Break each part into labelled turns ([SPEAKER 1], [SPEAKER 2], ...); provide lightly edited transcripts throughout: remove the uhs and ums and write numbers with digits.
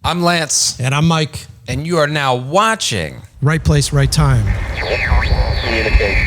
[SPEAKER 1] I'm Lance.
[SPEAKER 2] And I'm Mike.
[SPEAKER 1] And you are now watching
[SPEAKER 2] Right Place, Right Time.
[SPEAKER 3] Communicate.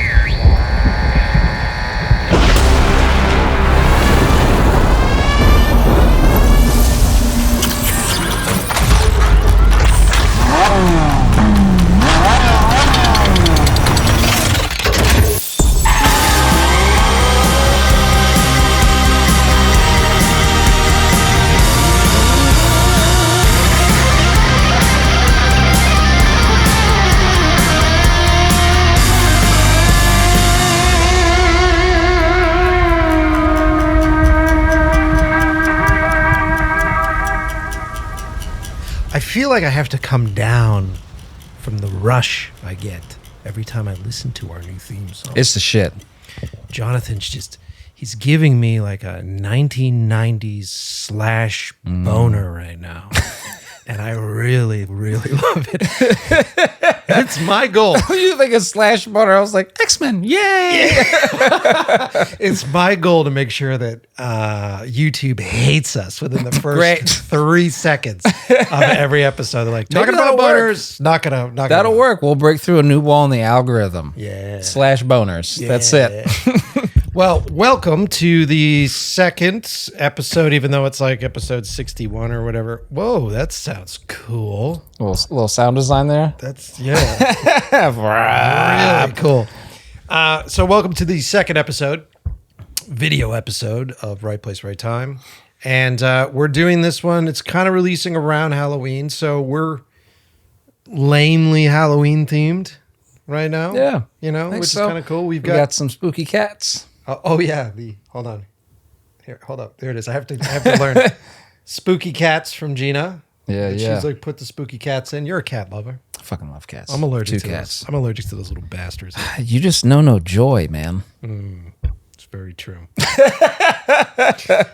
[SPEAKER 2] I feel like I have to come down from the rush I get every time I listen to our new theme song.
[SPEAKER 1] It's the shit.
[SPEAKER 2] Jonathan's he's giving me like a 1990s slash boner right now. And I really, really love it. It's my goal.
[SPEAKER 1] You think it's slash butter? I was like, X-Men, yay!
[SPEAKER 2] It's my goal to make sure that YouTube hates us within the first
[SPEAKER 1] Great.
[SPEAKER 2] 3 seconds of every episode. They're like,
[SPEAKER 1] Maybe
[SPEAKER 2] talking about
[SPEAKER 1] that'll work.
[SPEAKER 2] boners, not gonna
[SPEAKER 1] That'll work. We'll break through a new wall in the algorithm.
[SPEAKER 2] Yeah.
[SPEAKER 1] Slash boners. That's it.
[SPEAKER 2] Well, welcome to the second episode, even though it's like episode 61 or whatever. Whoa, that sounds cool.
[SPEAKER 1] Little sound design there.
[SPEAKER 2] That's, really cool. So welcome to the second episode, video episode of Right Place, Right Time. And we're doing this one. It's kind of releasing around Halloween. So we're lamely Halloween themed right now.
[SPEAKER 1] Yeah.
[SPEAKER 2] You know, which is kind of cool.
[SPEAKER 1] We got some spooky cats.
[SPEAKER 2] Oh yeah, hold on. Here, hold up. There it is. I have to learn. Spooky cats from Gina.
[SPEAKER 1] Yeah,
[SPEAKER 2] And
[SPEAKER 1] yeah.
[SPEAKER 2] She's like, put the spooky cats in. You're a cat lover.
[SPEAKER 1] I fucking love cats.
[SPEAKER 2] I'm allergic
[SPEAKER 1] Two
[SPEAKER 2] to
[SPEAKER 1] cats.
[SPEAKER 2] those. I'm allergic to those little bastards.
[SPEAKER 1] You just know no joy, man.
[SPEAKER 2] It's very true.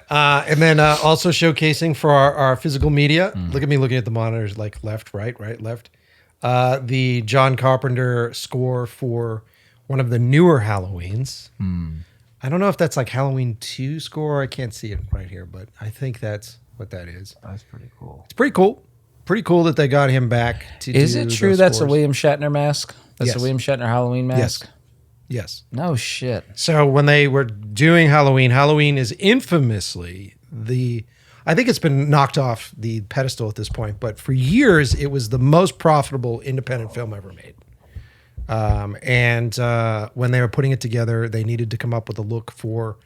[SPEAKER 2] And then also showcasing for our physical media. Look at me looking at the monitors, like left, right, left. The John Carpenter score for one of the newer Halloweens. I don't know if that's like Halloween 2 score. I can't see it right here, but I think that's what that is.
[SPEAKER 1] That's pretty cool.
[SPEAKER 2] It's pretty cool. Pretty cool that they got him back to
[SPEAKER 1] Is
[SPEAKER 2] do
[SPEAKER 1] it true
[SPEAKER 2] those
[SPEAKER 1] that's
[SPEAKER 2] scores.
[SPEAKER 1] a William Shatner mask? That's
[SPEAKER 2] Yes.
[SPEAKER 1] a William Shatner Halloween mask?
[SPEAKER 2] Yes.
[SPEAKER 1] No shit.
[SPEAKER 2] So when they were doing Halloween is infamously I think it's been knocked off the pedestal at this point, but for years it was the most profitable independent film ever made. And when they were putting it together, they needed to come up with a look for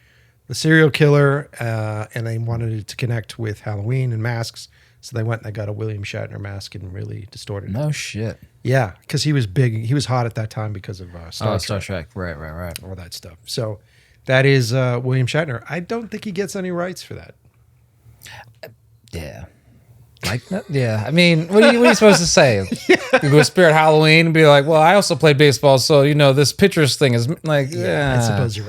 [SPEAKER 2] the serial killer, and they wanted it to connect with Halloween and masks. So they went and they got a William Shatner mask and really distorted it.
[SPEAKER 1] No shit.
[SPEAKER 2] Yeah, because he was big. He was hot at that time because of Star
[SPEAKER 1] Star
[SPEAKER 2] Trek,
[SPEAKER 1] Trek. Right.
[SPEAKER 2] all that stuff. So that is William Shatner. I don't think he gets any rights for that.
[SPEAKER 1] Yeah. Yeah. I mean, what are you supposed to say? You go to Spirit Halloween and be like, well, I also play baseball, so, this pitchers thing is like, yeah.
[SPEAKER 2] I suppose you're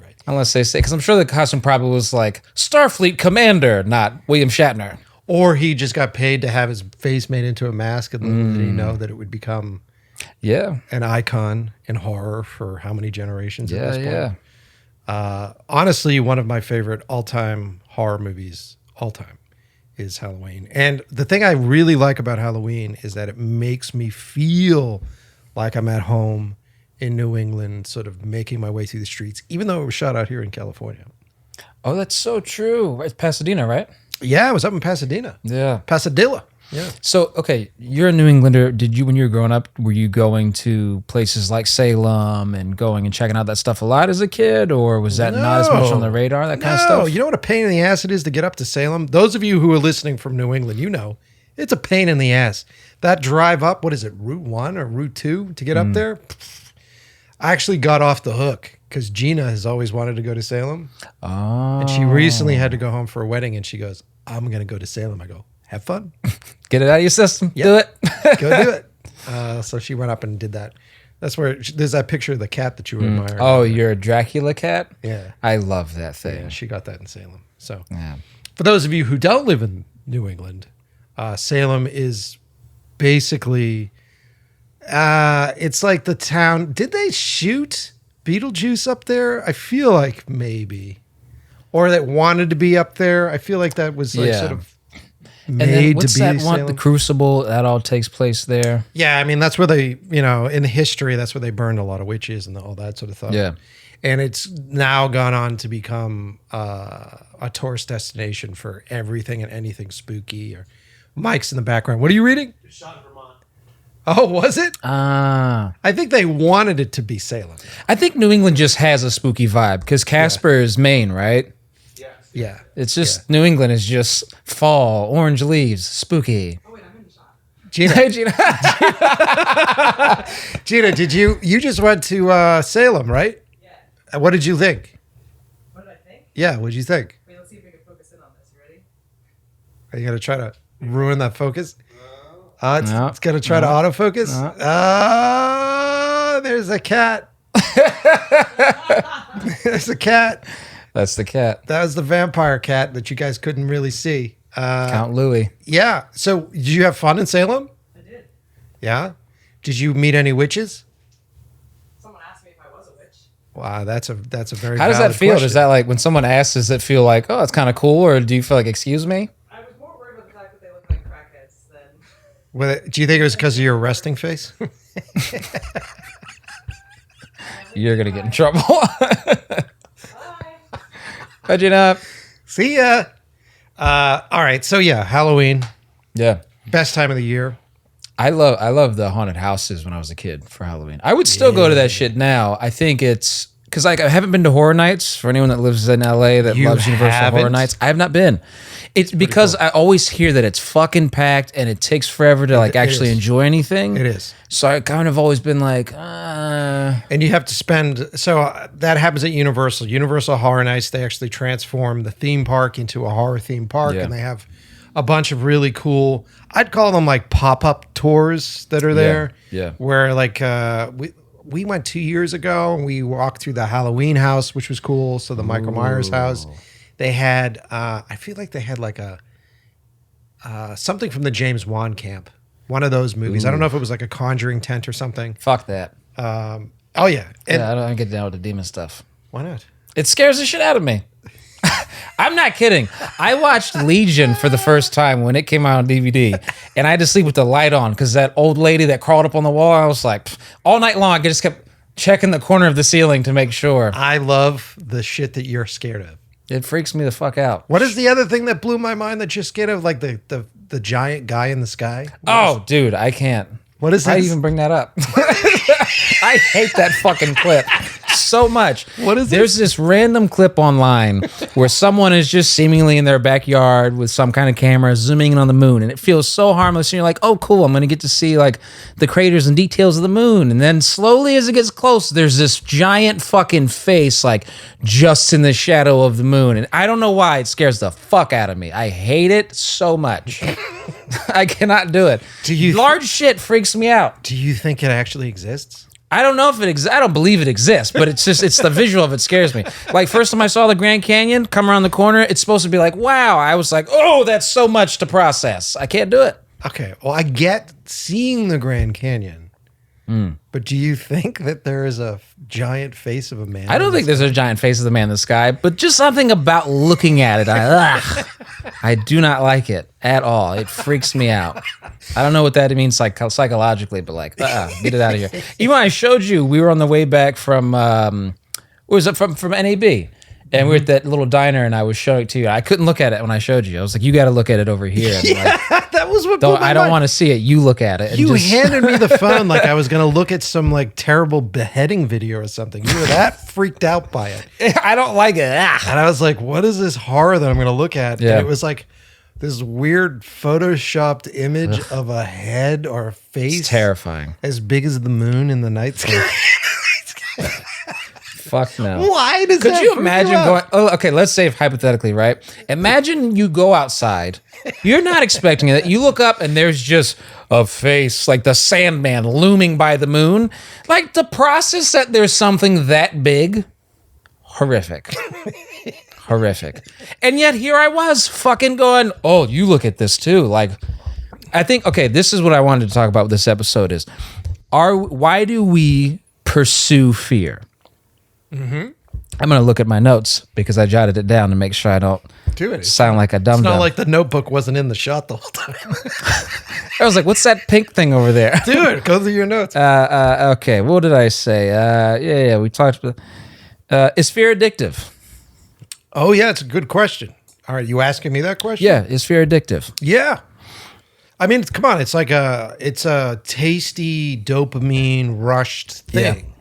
[SPEAKER 2] right.
[SPEAKER 1] Unless they say, because I'm sure the costume probably was like Starfleet Commander, not William Shatner.
[SPEAKER 2] Or he just got paid to have his face made into a mask, and little did he know that it would become an icon in horror for how many generations at this point.
[SPEAKER 1] Yeah.
[SPEAKER 2] Honestly, one of my favorite all-time horror movies, is Halloween. And the thing I really like about Halloween is that it makes me feel like I'm at home in New England, sort of making my way through the streets, even though it was shot out here in California.
[SPEAKER 1] Oh, that's so true. It's Pasadena, right?
[SPEAKER 2] Yeah, I was up in Pasadena.
[SPEAKER 1] Yeah.
[SPEAKER 2] Pasadilla. Yeah.
[SPEAKER 1] So, okay, you're a New Englander. Did you, when you were growing up, were you going to places like Salem and going and checking out that stuff a lot as a kid, or was that not as much on the radar, that kind of stuff?
[SPEAKER 2] No, you know what a pain in the ass it is to get up to Salem? Those of you who are listening from New England, it's a pain in the ass. That drive up, what is it, Route 1 or Route 2 to get up there? I actually got off the hook because Gina has always wanted to go to Salem.
[SPEAKER 1] Oh.
[SPEAKER 2] And she recently had to go home for a wedding, and she goes, I'm going to go to Salem. I go, have fun.
[SPEAKER 1] Get it out of your system.
[SPEAKER 2] Yep.
[SPEAKER 1] Do it.
[SPEAKER 2] Go do it. So she went up and did that. That's where there's that picture of the cat that you were admiring.
[SPEAKER 1] Oh, you're a Dracula cat?
[SPEAKER 2] Yeah.
[SPEAKER 1] I love that thing.
[SPEAKER 2] Yeah, she got that in Salem. So
[SPEAKER 1] Yeah.
[SPEAKER 2] for those of you who don't live in New England, Salem is basically, it's like the town. Did they shoot Beetlejuice up there? I feel like maybe. Or that wanted to be up there. I feel like that was like sort of
[SPEAKER 1] And then what's that one?
[SPEAKER 2] Salem.
[SPEAKER 1] The Crucible, that all takes place there.
[SPEAKER 2] Yeah, I mean, that's where they, in history, that's where they burned a lot of witches and all that sort of stuff.
[SPEAKER 1] Yeah.
[SPEAKER 2] And it's now gone on to become a tourist destination for everything and anything spooky. Or Mike's in the background. What are you reading?
[SPEAKER 4] It's shot in Vermont.
[SPEAKER 2] Oh, was it?
[SPEAKER 1] Ah.
[SPEAKER 2] I think they wanted it to be Salem.
[SPEAKER 1] I think New England just has a spooky vibe because Casper is Maine, right?
[SPEAKER 4] Yes.
[SPEAKER 2] Yeah.
[SPEAKER 1] It's just New England is just fall, orange leaves, spooky.
[SPEAKER 4] Oh, wait, I'm in the shot.
[SPEAKER 2] Gina,
[SPEAKER 1] Hey, Gina.
[SPEAKER 2] Gina, you just went to Salem, right?
[SPEAKER 4] Yeah.
[SPEAKER 2] What did you think?
[SPEAKER 4] What did I think?
[SPEAKER 2] Yeah, what did you think?
[SPEAKER 4] Wait, let's see if we can focus in on this. You ready?
[SPEAKER 2] Are you going to try to ruin that focus?
[SPEAKER 1] No.
[SPEAKER 2] It's going to try to autofocus?
[SPEAKER 1] No.
[SPEAKER 2] There's a cat. There's a cat.
[SPEAKER 1] That's the cat.
[SPEAKER 2] That was the vampire cat that you guys couldn't really see.
[SPEAKER 1] Count Louis.
[SPEAKER 2] Yeah. So did you have fun in Salem?
[SPEAKER 4] I did.
[SPEAKER 2] Yeah. Did you meet any witches?
[SPEAKER 4] Someone asked me if I was a witch.
[SPEAKER 2] Wow, that's a very
[SPEAKER 1] How does that
[SPEAKER 2] valid
[SPEAKER 1] feel?
[SPEAKER 2] question.
[SPEAKER 1] Does that like when someone asks, does it feel like, oh, it's kind of cool? Or do you feel like, excuse me?
[SPEAKER 4] I was more worried about the fact that they look like crackheads than...
[SPEAKER 2] Do you think it was because of your resting face?
[SPEAKER 1] You're going to get in trouble.
[SPEAKER 4] Bye.
[SPEAKER 1] Budget up.
[SPEAKER 2] See ya. All right. So yeah, Halloween,
[SPEAKER 1] Yeah.
[SPEAKER 2] best time of the year.
[SPEAKER 1] I love the haunted houses when I was a kid for Halloween. I would still go to that shit now. I think it's because like I haven't been to horror nights. For anyone that lives in LA that
[SPEAKER 2] You
[SPEAKER 1] loves Universal Horror
[SPEAKER 2] haven't?
[SPEAKER 1] Nights, I have not been. It's because I always hear that it's fucking packed and it takes forever to like actually
[SPEAKER 2] is.
[SPEAKER 1] enjoy anything.
[SPEAKER 2] It is.
[SPEAKER 1] So I kind of always been like,
[SPEAKER 2] And you have to spend, that happens at Universal. Universal Horror Nights, they actually transform the theme park into a horror theme park,
[SPEAKER 1] Yeah.
[SPEAKER 2] and they have a bunch of really cool, I'd call them like pop-up tours that are there.
[SPEAKER 1] yeah.
[SPEAKER 2] Where like, we went 2 years ago and we walked through the Halloween house, which was cool. So the Michael Myers house. They had, I feel like they had like something from the James Wan camp. One of those movies. I don't know if it was like a Conjuring tent or something.
[SPEAKER 1] fuck that.
[SPEAKER 2] Oh yeah. And
[SPEAKER 1] Yeah, I don't get down with the demon stuff.
[SPEAKER 2] why not?
[SPEAKER 1] It scares the shit out of me. I'm not kidding. I watched Legion for the first time when it came out on DVD, and I had to sleep with the light on because that old lady that crawled up on the wall, I was like, all night long, I just kept checking the corner of the ceiling to make sure.
[SPEAKER 2] I love the shit that you're scared of.
[SPEAKER 1] It freaks me the fuck out.
[SPEAKER 2] What is the other thing that blew my mind that you're scared of? Like the giant guy in the sky?
[SPEAKER 1] Oh, dude, I can't.
[SPEAKER 2] What is
[SPEAKER 1] Why
[SPEAKER 2] this?
[SPEAKER 1] even bring that up? I hate that fucking clip so much.
[SPEAKER 2] What is
[SPEAKER 1] There's this random clip online where someone is just seemingly in their backyard with some kind of camera zooming in on the moon, and it feels so harmless. And you're like, oh, cool, I'm going to get to see like the craters and details of the moon. And then slowly as it gets close, there's this giant fucking face like just in the shadow of the moon. And I don't know why it scares the fuck out of me. I hate it so much. I cannot do it. Large shit freaks me out.
[SPEAKER 2] Do you think it actually exists?
[SPEAKER 1] I don't know if it exists. I don't believe it exists, but it's the visual of it scares me. Like first time I saw the Grand Canyon come around the corner, it's supposed to be like, wow. I was like, oh, that's so much to process. I can't do it.
[SPEAKER 2] Okay, well, I get seeing the Grand Canyon, but do you think that there is a giant face of a man?
[SPEAKER 1] I don't think there's a giant face of the man in the sky, but just something about looking at it. I do not like it at all. It freaks me out. I don't know what that means psychologically, but like, get it out of here. Even when I showed you, we were on the way back from, what was it, from NAB? And we were at that little diner, and I was showing it to you. I couldn't look at it when I showed you. I was like, you got to look at it over here. And like,
[SPEAKER 2] that was what blew my
[SPEAKER 1] I don't
[SPEAKER 2] mind.
[SPEAKER 1] want to see it. You look at it. And
[SPEAKER 2] You
[SPEAKER 1] just,
[SPEAKER 2] handed me the phone like I was going to look at some like terrible beheading video or something. You were that freaked out by it.
[SPEAKER 1] I don't like it.
[SPEAKER 2] And I was like, what is this horror that I'm going to look at?
[SPEAKER 1] Yeah.
[SPEAKER 2] And it was like this weird photoshopped image of a head or a face.
[SPEAKER 1] It's terrifying.
[SPEAKER 2] As big as the moon in the night sky.
[SPEAKER 1] Fuck no.
[SPEAKER 2] Why does
[SPEAKER 1] Could
[SPEAKER 2] that
[SPEAKER 1] you
[SPEAKER 2] freak
[SPEAKER 1] imagine
[SPEAKER 2] out?
[SPEAKER 1] going, oh, okay, let's say hypothetically, right? Imagine you go outside. You're not expecting it. You look up and there's just a face like the Sandman looming by the moon. Like the process that there's something that big, horrific. Horrific. And yet here I was fucking going, oh, you look at this too. Like, I think, okay, this is what I wanted to talk about with this episode is, why do we pursue fear? I'm going to look at my notes because I jotted it down to make sure I don't
[SPEAKER 2] doing it.
[SPEAKER 1] Sound like a dum
[SPEAKER 2] It's not
[SPEAKER 1] dum.
[SPEAKER 2] like the Notebook wasn't in the shot the whole time.
[SPEAKER 1] I was like, what's that pink thing over there?
[SPEAKER 2] Dude, go through your notes.
[SPEAKER 1] Okay, what did I say? Yeah, we talked about. Is fear addictive?
[SPEAKER 2] Oh, yeah, it's a good question. All right, you asking me that question?
[SPEAKER 1] Yeah, is fear addictive?
[SPEAKER 2] Yeah. I mean, come on, it's a tasty dopamine rushed thing.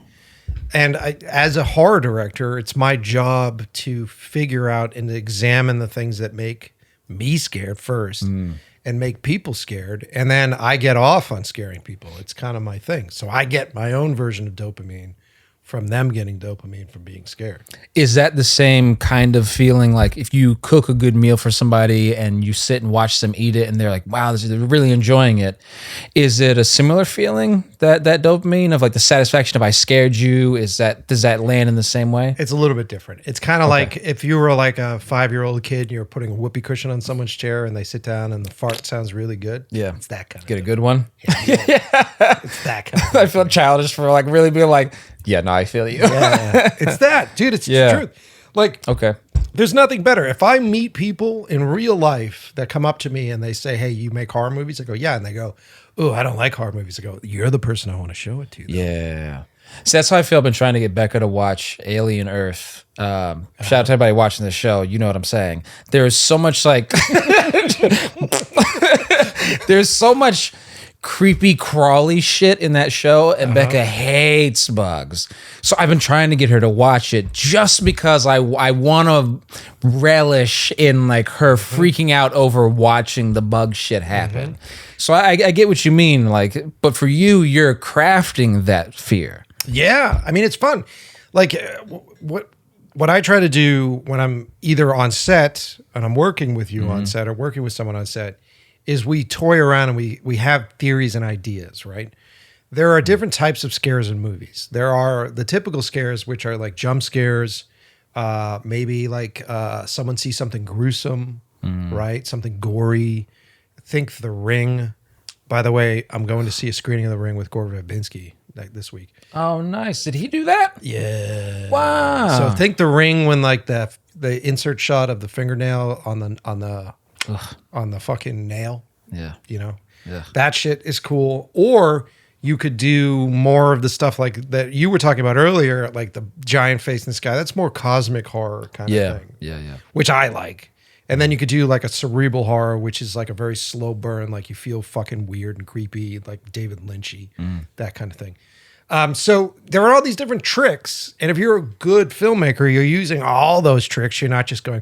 [SPEAKER 2] And as a horror director, it's my job to figure out and examine the things that make me scared first and make people scared. And then I get off on scaring people. It's kind of my thing. So I get my own version of dopamine from them getting dopamine from being scared.
[SPEAKER 1] Is that the same kind of feeling like if you cook a good meal for somebody and you sit and watch them eat it and they're like, wow, they're really enjoying it? Is it a similar feeling, that dopamine of like the satisfaction of I scared you? Does that land in the same way?
[SPEAKER 2] It's a little bit different. It's kind of like if you were like a 5-year-old kid and you're putting a whoopee cushion on someone's chair and they sit down and the fart sounds really good.
[SPEAKER 1] Yeah.
[SPEAKER 2] It's that kind of
[SPEAKER 1] Get a good one?
[SPEAKER 2] It's that kind of
[SPEAKER 1] I feel childish for like really being like, yeah, no, I feel you.
[SPEAKER 2] yeah. It's that, dude. It's
[SPEAKER 1] Yeah.
[SPEAKER 2] the truth. Like,
[SPEAKER 1] Okay.
[SPEAKER 2] there's nothing better. If I meet people in real life that come up to me and they say, "Hey, you make horror movies?" I go, "Yeah," and they go, "Oh, I don't like horror movies." I go, "You're the person I want to show it to." Though.
[SPEAKER 1] Yeah. So that's how I feel. I've been trying to get Becca to watch Alien Earth. Shout out to everybody watching the show. You know what I'm saying. There's so much like, there's so much creepy crawly shit in that show, and Becca hates bugs. So I've been trying to get her to watch it just because I want to relish in like her freaking out over watching the bug shit happen. So I get what you mean, like, but for you, you're crafting that fear.
[SPEAKER 2] Yeah, I mean it's fun. Like what I try to do when I'm either on set and I'm working with you on set or working with someone on set is we toy around and we have theories and ideas, right? There are different types of scares in movies. There are the typical scares, which are like jump scares, maybe like someone sees something gruesome, right? Something gory. Think The Ring. By the way, I'm going to see a screening of The Ring with Gore Verbinski this week.
[SPEAKER 1] Oh, nice. Did he do that?
[SPEAKER 2] Yeah.
[SPEAKER 1] Wow.
[SPEAKER 2] So think The Ring when like the insert shot of the fingernail on the fucking nail,
[SPEAKER 1] Yeah.
[SPEAKER 2] you know,
[SPEAKER 1] Yeah.
[SPEAKER 2] that shit is cool. Or you could do more of the stuff like that you were talking about earlier, like the giant face in the sky. That's more cosmic horror kind of thing,
[SPEAKER 1] Yeah.
[SPEAKER 2] which I like. And then you could do like a cerebral horror, which is like a very slow burn, like you feel fucking weird and creepy, like David Lynchy, that kind of thing. So there are all these different tricks, and if you're a good filmmaker, you're using all those tricks. You're not just going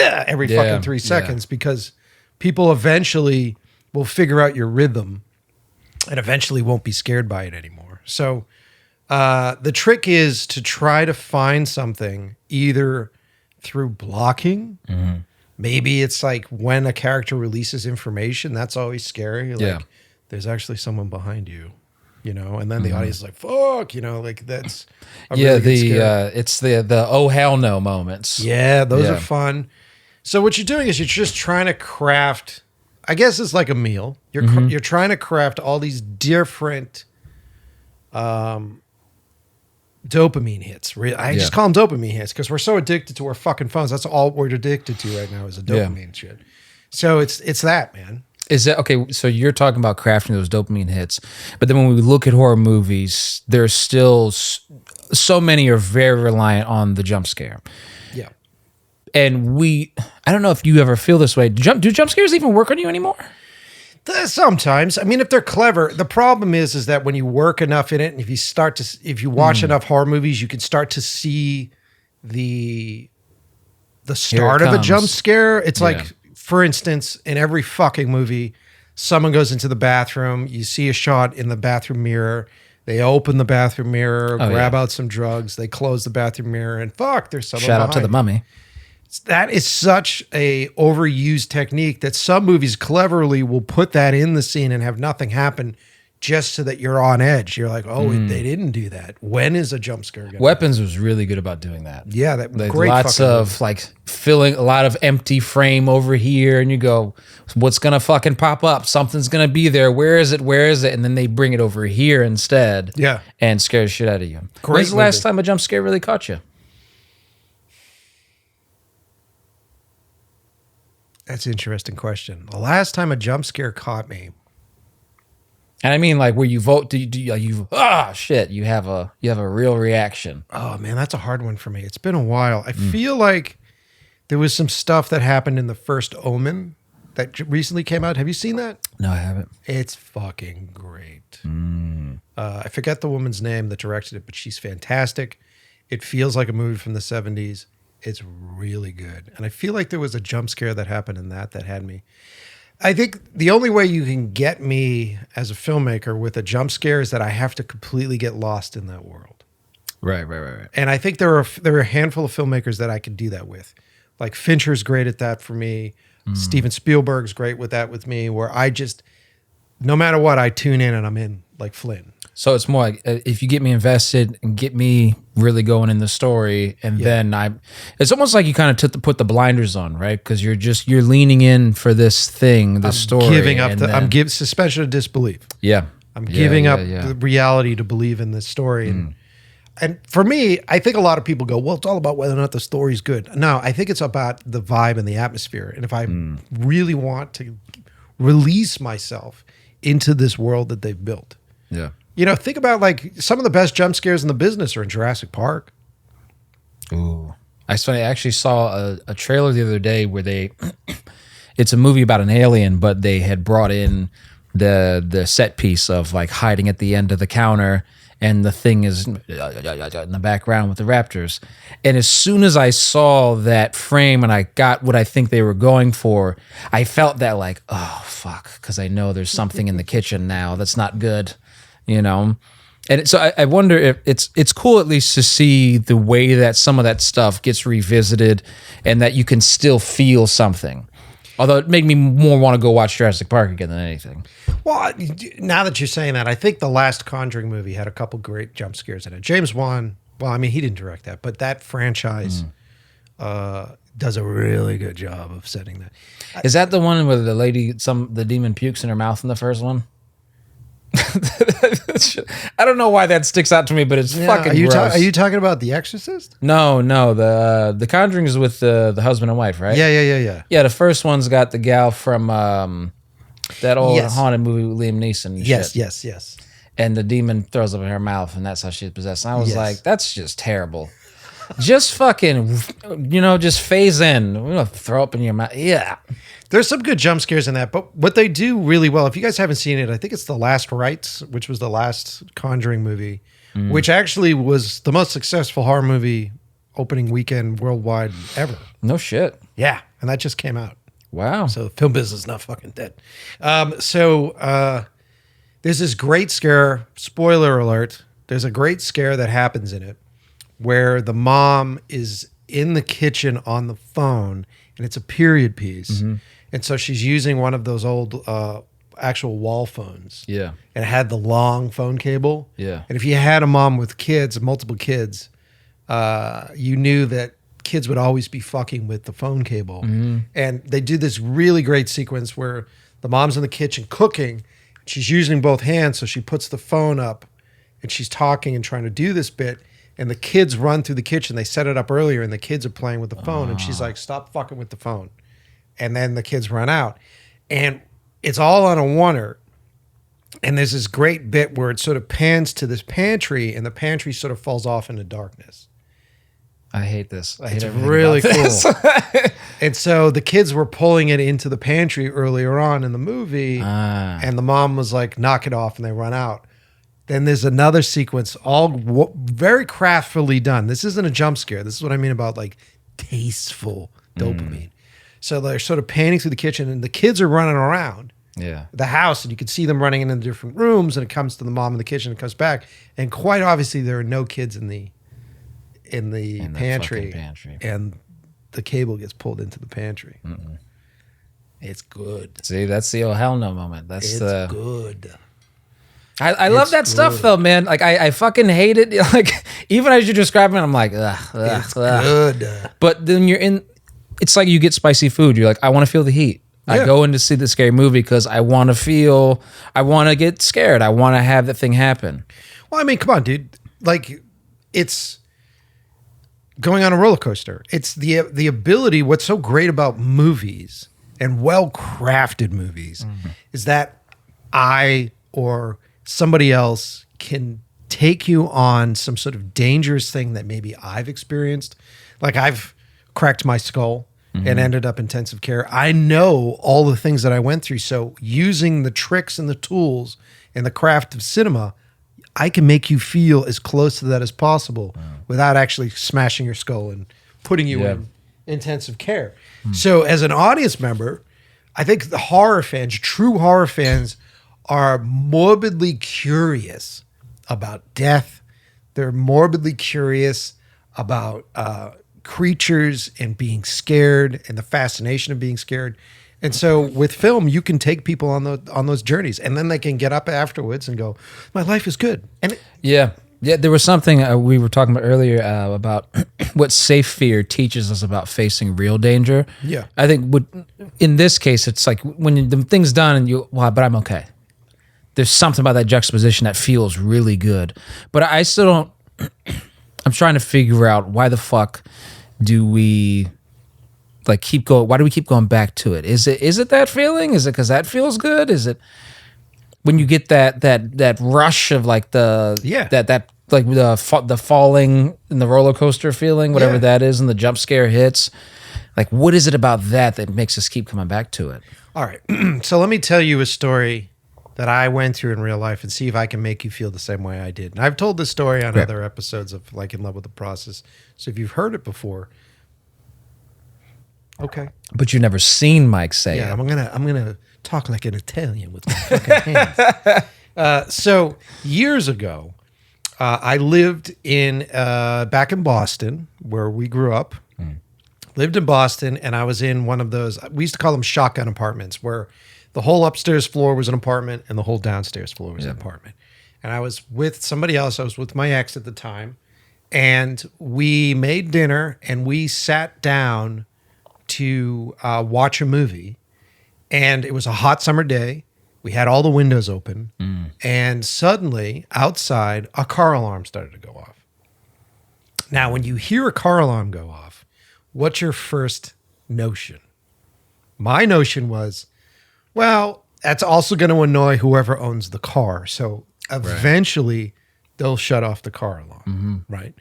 [SPEAKER 2] every fucking 3 seconds, because people eventually will figure out your rhythm, and eventually won't be scared by it anymore. So the trick is to try to find something either through blocking. Maybe it's like when a character releases information, that's always scary. Like there's actually someone behind you, you know, and then the audience is like, fuck, you know, like that's a really good scare.
[SPEAKER 1] It's the oh hell no moments.
[SPEAKER 2] Yeah, those are fun. So what you're doing is you're just trying to craft, I guess it's like a meal. You're trying to craft all these different dopamine hits. I just call them dopamine hits because we're so addicted to our fucking phones. That's all we're addicted to right now is a dopamine shit. So it's that, man.
[SPEAKER 1] Is that okay? So you're talking about crafting those dopamine hits, but then when we look at horror movies, there's still so many are very reliant on the jump scare.
[SPEAKER 2] Yeah.
[SPEAKER 1] And I don't know if you ever feel this way. Do jump scares even work on you anymore?
[SPEAKER 2] Sometimes. I mean, if they're clever, the problem is that when you work enough in it, and if you watch enough horror movies, you can start to see the start of a jump scare. It's like, for instance, in every fucking movie, someone goes into the bathroom, you see a shot in the bathroom mirror, they open the bathroom mirror, grab out some drugs, they close the bathroom mirror, and fuck, there's someone
[SPEAKER 1] Shout out to the Mummy.
[SPEAKER 2] That is such a overused technique that some movies cleverly will put that in the scene and have nothing happen just so that you're on edge. You're like, oh, they didn't do that. When is a jump scare going to
[SPEAKER 1] Weapons was really good about doing that.
[SPEAKER 2] Yeah, that
[SPEAKER 1] Like
[SPEAKER 2] great.
[SPEAKER 1] lots of like filling a lot of empty frame over here, and you go, what's gonna fucking pop up? Something's gonna be there. Where is it? Where is it? And then they bring it over here instead.
[SPEAKER 2] Yeah.
[SPEAKER 1] And scare the shit out of you.
[SPEAKER 2] Great
[SPEAKER 1] When's the last
[SPEAKER 2] movie.
[SPEAKER 1] time a jump scare really caught you?
[SPEAKER 2] That's an interesting question. The last time a jump scare caught me.
[SPEAKER 1] And I mean, like, where you vote, shit, you have a real reaction.
[SPEAKER 2] Oh man, that's a hard one for me. It's been a while. I feel like there was some stuff that happened in the first Omen that recently came out. Have you seen that?
[SPEAKER 1] No, I haven't.
[SPEAKER 2] It's fucking great. I forget the woman's name that directed it, but she's fantastic. It feels like a movie from the 70s. It's really good. And I feel like there was a jump scare that happened in that had me. I think the only way you can get me as a filmmaker with a jump scare is that I have to completely get lost in that world.
[SPEAKER 1] Right.
[SPEAKER 2] And I think there are a handful of filmmakers that I could do that with. Like Fincher's great at that for me. Steven Spielberg's great with that with me, where I just, no matter what, I tune in and I'm in, like Flynn.
[SPEAKER 1] So it's more like if you get me invested and get me really going in the story, and then it's almost like you kind of put the blinders on, right? Because you're leaning in for this thing, this story.
[SPEAKER 2] Giving up I'm giving suspension of disbelief.
[SPEAKER 1] Yeah.
[SPEAKER 2] I'm giving up the reality to believe in this story. And for me, I think a lot of people go, well, it's all about whether or not the story's good. No, I think it's about the vibe and the atmosphere. And if I really want to release myself into this world that they've built.
[SPEAKER 1] Yeah.
[SPEAKER 2] You know, think about like some of the best jump scares in the business are in Jurassic Park.
[SPEAKER 1] Ooh. I actually saw a trailer the other day where it's a movie about an alien, but they had brought in the set piece of like hiding at the end of the counter, and the thing is in the background with the raptors. And as soon as I saw that frame and I got what I think they were going for, I felt that like, oh, fuck, because I know there's something in the kitchen now that's not good, you know? And so I wonder if it's cool at least to see the way that some of that stuff gets revisited and that you can still feel something. Although it made me more want to go watch Jurassic Park again than anything.
[SPEAKER 2] Well, now that you're saying that, I think the last Conjuring movie had a couple great jump scares in it. James Wan, well, I mean, he didn't direct that, but that franchise does a really good job of setting that.
[SPEAKER 1] Is that the one where the demon pukes in her mouth in the first one? I don't know why that sticks out to me, but it's fucking gross.
[SPEAKER 2] Are you talking about The Exorcist?
[SPEAKER 1] No. The Conjuring is with the husband and wife, right?
[SPEAKER 2] Yeah.
[SPEAKER 1] Yeah, the first one's got the gal from that old haunted movie with Liam Neeson. And
[SPEAKER 2] Yes.
[SPEAKER 1] And the demon throws up in her mouth, and that's how she's possessed. And I was like, that's just terrible. Just fucking, just phase in. We're gonna throw up in your mouth. Yeah.
[SPEAKER 2] There's some good jump scares in that, but what they do really well, if you guys haven't seen it, I think it's The Last Rites, which was the last Conjuring movie, which actually was the most successful horror movie opening weekend worldwide ever.
[SPEAKER 1] No shit.
[SPEAKER 2] Yeah, and that just came out.
[SPEAKER 1] Wow.
[SPEAKER 2] So the film business is not fucking dead. There's this great scare, spoiler alert, there's a great scare that happens in it where the mom is in the kitchen on the phone, and it's a period piece. And so she's using one of those old actual wall phones.
[SPEAKER 1] Yeah.
[SPEAKER 2] And it had the long phone cable.
[SPEAKER 1] Yeah.
[SPEAKER 2] And if you had a mom with kids, multiple kids, you knew that kids would always be fucking with the phone cable. And they do this really great sequence where the mom's in the kitchen cooking. She's using both hands, so she puts the phone up and she's talking and trying to do this bit. And the kids run through the kitchen. They set it up earlier, and the kids are playing with the phone. And she's like, stop fucking with the phone. And then the kids run out. And it's all on a oneer. And there's this great bit where it sort of pans to this pantry, and the pantry sort of falls off into darkness.
[SPEAKER 1] I hate this. I hate
[SPEAKER 2] It's
[SPEAKER 1] everything
[SPEAKER 2] really
[SPEAKER 1] about this.
[SPEAKER 2] cool. And so the kids were pulling it into the pantry earlier on in the movie. And the mom was like, knock it off, and they run out. Then there's another sequence, all very craftfully done. This isn't a jump scare. This is what I mean about like tasteful dopamine. So they're sort of panning through the kitchen, and the kids are running around the house, and you can see them running into the different rooms, and it comes to the mom in the kitchen and comes back. And quite obviously there are no kids in the pantry, and the cable gets pulled into the pantry. It's good.
[SPEAKER 1] See, that's the oh hell no moment. That's
[SPEAKER 2] good.
[SPEAKER 1] I love that stuff though, man. Like I fucking hate it. Like even as you're describing it, I'm like,
[SPEAKER 2] It's good.
[SPEAKER 1] But then it's like you get spicy food. You're like, I want to feel the heat. I go in to see the scary movie because I want to get scared. I want to have that thing happen.
[SPEAKER 2] Well, I mean, come on, dude. Like, it's going on a roller coaster. It's the ability. What's so great about movies and well-crafted movies is that I or somebody else can take you on some sort of dangerous thing that maybe I've experienced. Like I've cracked my skull and ended up intensive care. I know all the things that I went through. So using the tricks and the tools and the craft of cinema, I can make you feel as close to that as possible without actually smashing your skull and putting you in intensive care. So as an audience member, I think the horror fans, true horror fans, are morbidly curious about death. They're morbidly curious about creatures and being scared and the fascination of being scared. And so with film, you can take people on those journeys, and then they can get up afterwards and go, "My life is good." And
[SPEAKER 1] Yeah. There was something we were talking about earlier about what safe fear teaches us about facing real danger.
[SPEAKER 2] Yeah.
[SPEAKER 1] I think in this case, it's like when the thing's done and but I'm okay. There's something about that juxtaposition that feels really good. But I still don't, I'm trying to figure out why the fuck do we keep going? Why do we keep going back to it? Is it that feeling? Is it because that feels good? Is it when you get that rush of the falling in the roller coaster feeling, whatever that is, and the jump scare hits? Like, what is it about that makes us keep coming back to it?
[SPEAKER 2] all right, so let me tell you a story that I went through in real life and see if I can make you feel the same way I did. And I've told this story on other episodes of In Love with the Process. So if you've heard it before, okay.
[SPEAKER 1] But you've never seen Mike say it.
[SPEAKER 2] I'm gonna talk like an Italian with my fucking hands. So years ago, I lived back in Boston, where we grew up. Lived in Boston, and I was in one of those. We used to call them shotgun apartments, where the whole upstairs floor was an apartment and the whole downstairs floor was an apartment. And I was with somebody else. I was with my ex at the time, and we made dinner and we sat down to watch a movie. And it was a hot summer day. We had all the windows open, and suddenly outside a car alarm started to go off. Now, when you hear a car alarm go off, what's your first notion? My notion was, well, that's also going to annoy whoever owns the car. So eventually they'll shut off the car alarm, right?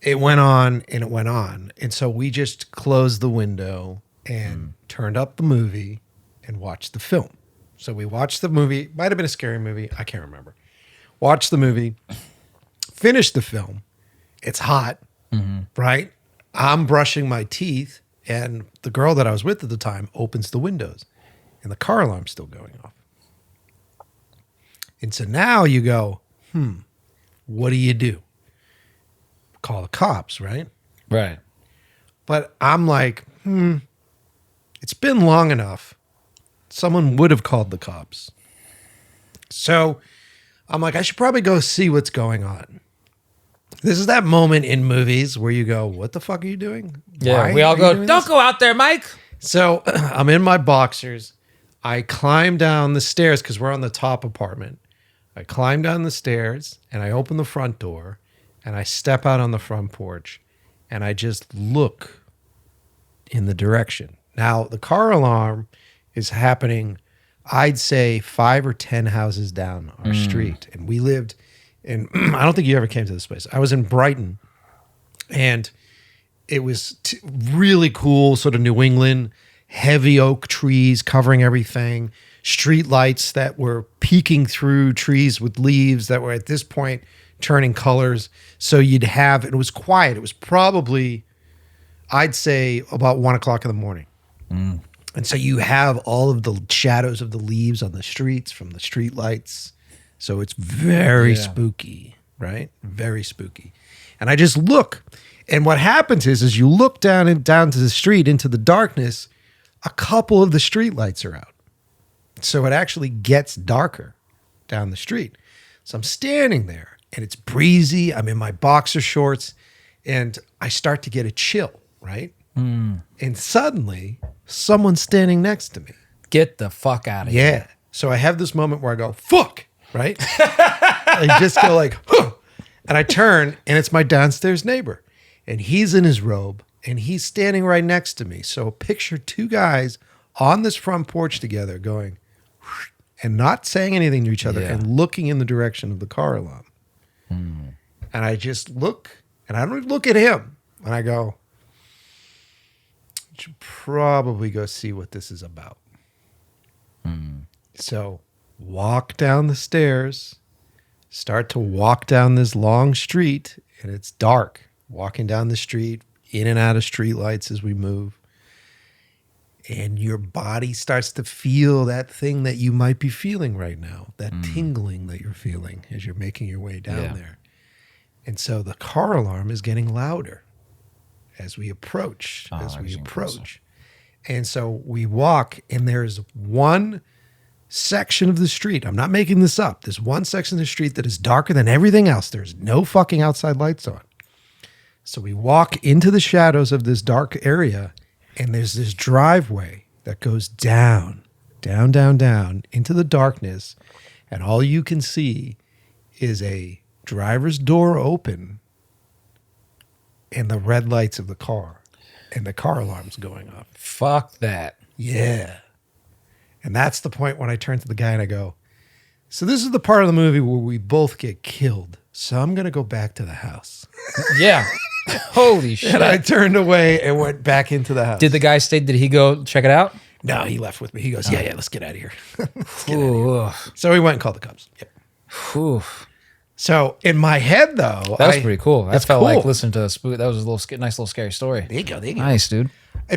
[SPEAKER 2] It went on and it went on. And so we just closed the window and turned up the movie and watched the film. So we watched the movie. Might have been a scary movie. I can't remember. Watched the movie, finished the film. It's hot, right? I'm brushing my teeth, and the girl that I was with at the time opens the windows, and the car alarm's still going off. And so now you go, what do? Call the cops, right?
[SPEAKER 1] Right.
[SPEAKER 2] But I'm like, it's been long enough. Someone would have called the cops. So I'm like, I should probably go see what's going on. This is that moment in movies where you go, what the fuck are you doing?
[SPEAKER 1] Yeah,
[SPEAKER 2] Why
[SPEAKER 1] we all
[SPEAKER 2] are you
[SPEAKER 1] go,
[SPEAKER 2] doing
[SPEAKER 1] don't
[SPEAKER 2] this?"
[SPEAKER 1] go out there, Mike.
[SPEAKER 2] So I'm in my boxers. I climb down the stairs because we're on the top apartment. I climb down the stairs and I open the front door and I step out on the front porch and I just look in the direction. Now, the car alarm is happening, I'd say 5 or 10 houses down our street. And we lived in, I don't think you ever came to this place. I was in Brighton, and it was really cool, sort of New England, heavy oak trees covering everything, street lights that were peeking through trees with leaves that were at this point turning colors. So it was quiet. It was probably, I'd say, about 1 o'clock in the morning. And so you have all of the shadows of the leaves on the streets from the street lights. So it's very spooky, right? Very spooky. And I just look. And what happens is you look down to the street into the darkness, a couple of the street lights are out. So it actually gets darker down the street. So I'm standing there and it's breezy. I'm in my boxer shorts and I start to get a chill, right? And suddenly someone's standing next to me.
[SPEAKER 1] Get the fuck out of here.
[SPEAKER 2] Yeah. So I have this moment where I go, fuck, right? I just go like, huh. And I turn and it's my downstairs neighbor. And he's in his robe and he's standing right next to me. So picture two guys on this front porch together going, and not saying anything to each other and looking in the direction of the car alarm. And I just look, and I don't look at him. And I go, you should probably go see what this is about. So walk down the stairs, start to walk down this long street, and it's dark. Walking down the street, in and out of streetlights as we move. And your body starts to feel that thing that you might be feeling right now, that tingling that you're feeling as you're making your way down there. And so the car alarm is getting louder as we approach, And so we walk, and there's one section of the street. I'm not making this up. There's one section of the street that is darker than everything else. There's no fucking outside lights on. So we walk into the shadows of this dark area, and there's this driveway that goes down into the darkness. And all you can see is a driver's door open and the red lights of the car. And the car alarm's going off.
[SPEAKER 1] Fuck that.
[SPEAKER 2] Yeah. And that's the point when I turn to the guy and I go, so this is the part of the movie where we both get killed. So I'm going to go back to the house.
[SPEAKER 1] Yeah. Holy shit.
[SPEAKER 2] And I turned away and went back into the house.
[SPEAKER 1] Did the guy stay? Did he go check it out?
[SPEAKER 2] No, he left with me. He goes, yeah, let's get out of here.
[SPEAKER 1] Ooh.
[SPEAKER 2] So we went and called the cops. Yep.
[SPEAKER 1] Ooh.
[SPEAKER 2] So in my head, though.
[SPEAKER 1] That was pretty cool. That felt
[SPEAKER 2] cool.
[SPEAKER 1] like listening to a spook. That was a nice little scary story.
[SPEAKER 2] There you go.
[SPEAKER 1] Nice, dude.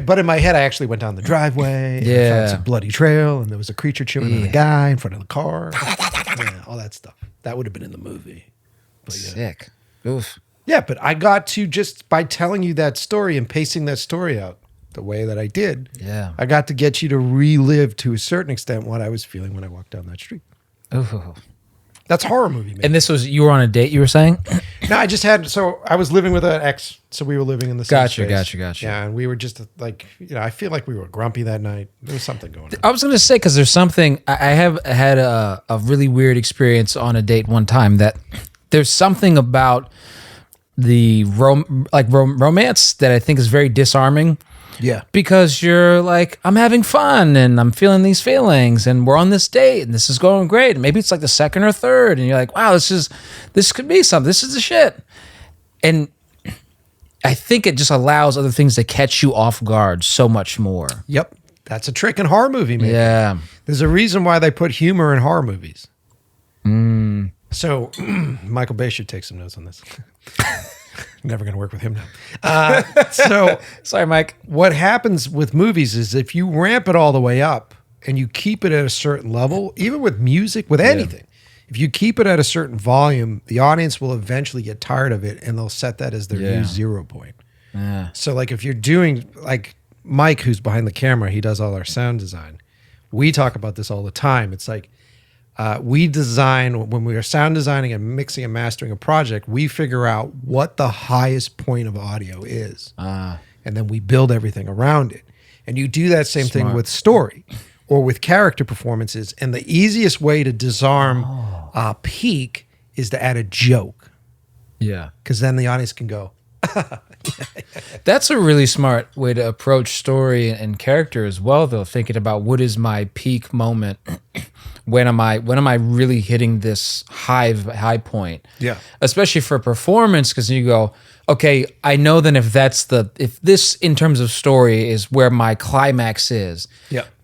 [SPEAKER 2] But in my head, I actually went down the driveway. And I found some bloody trail, and there was a creature chewing on a guy in front of the car. Yeah, all that stuff. That would have been in the movie. But yeah.
[SPEAKER 1] Sick. Oof.
[SPEAKER 2] Yeah, but I got to, just by telling you that story and pacing that story out the way that I did, I got to get you to relive to a certain extent what I was feeling when I walked down that street.
[SPEAKER 1] Ooh.
[SPEAKER 2] That's horror movie, man.
[SPEAKER 1] And this was, you were on a date, you were saying?
[SPEAKER 2] No, I was living with an ex, so we were living in the same space.
[SPEAKER 1] Gotcha.
[SPEAKER 2] Yeah, and we were just like, I feel like we were grumpy that night. There was something going on.
[SPEAKER 1] I was going to say, because there's something, I have had a really weird experience on a date one time that there's something about the romance that I think is very disarming.
[SPEAKER 2] Yeah. Because
[SPEAKER 1] you're like, I'm having fun and I'm feeling these feelings and we're on this date and this is going great. And maybe it's like the second or third and you're like, wow, this could be something. This is the shit. And I think it just allows other things to catch you off guard so much more.
[SPEAKER 2] Yep. That's a trick in horror movie making.
[SPEAKER 1] Yeah.
[SPEAKER 2] There's a reason why they put humor in horror movies. So Michael Bay should take some notes on this. Never going to work with him now. So
[SPEAKER 1] sorry, Mike.
[SPEAKER 2] What happens with movies is if you ramp it all the way up and you keep it at a certain level, even with music, with anything, if you keep it at a certain volume, the audience will eventually get tired of it and they'll set that as their new 0 point.
[SPEAKER 1] Yeah.
[SPEAKER 2] So like if you're doing, like Mike, who's behind the camera, he does all our sound design. We talk about this all the time. It's like, we design, when we are sound designing and mixing and mastering a project, we figure out what the highest point of audio is. And then we build everything around it. And you do that same thing with story or with character performances. And the easiest way to disarm a peak is to add a joke.
[SPEAKER 1] Yeah.
[SPEAKER 2] Because then the audience can go,
[SPEAKER 1] That's a really smart way to approach story and character as well, though, thinking about what is my peak moment. When am I really hitting this high point?
[SPEAKER 2] Yeah.
[SPEAKER 1] Especially for performance, because you go, okay, I know then if this in terms of story is where my climax is,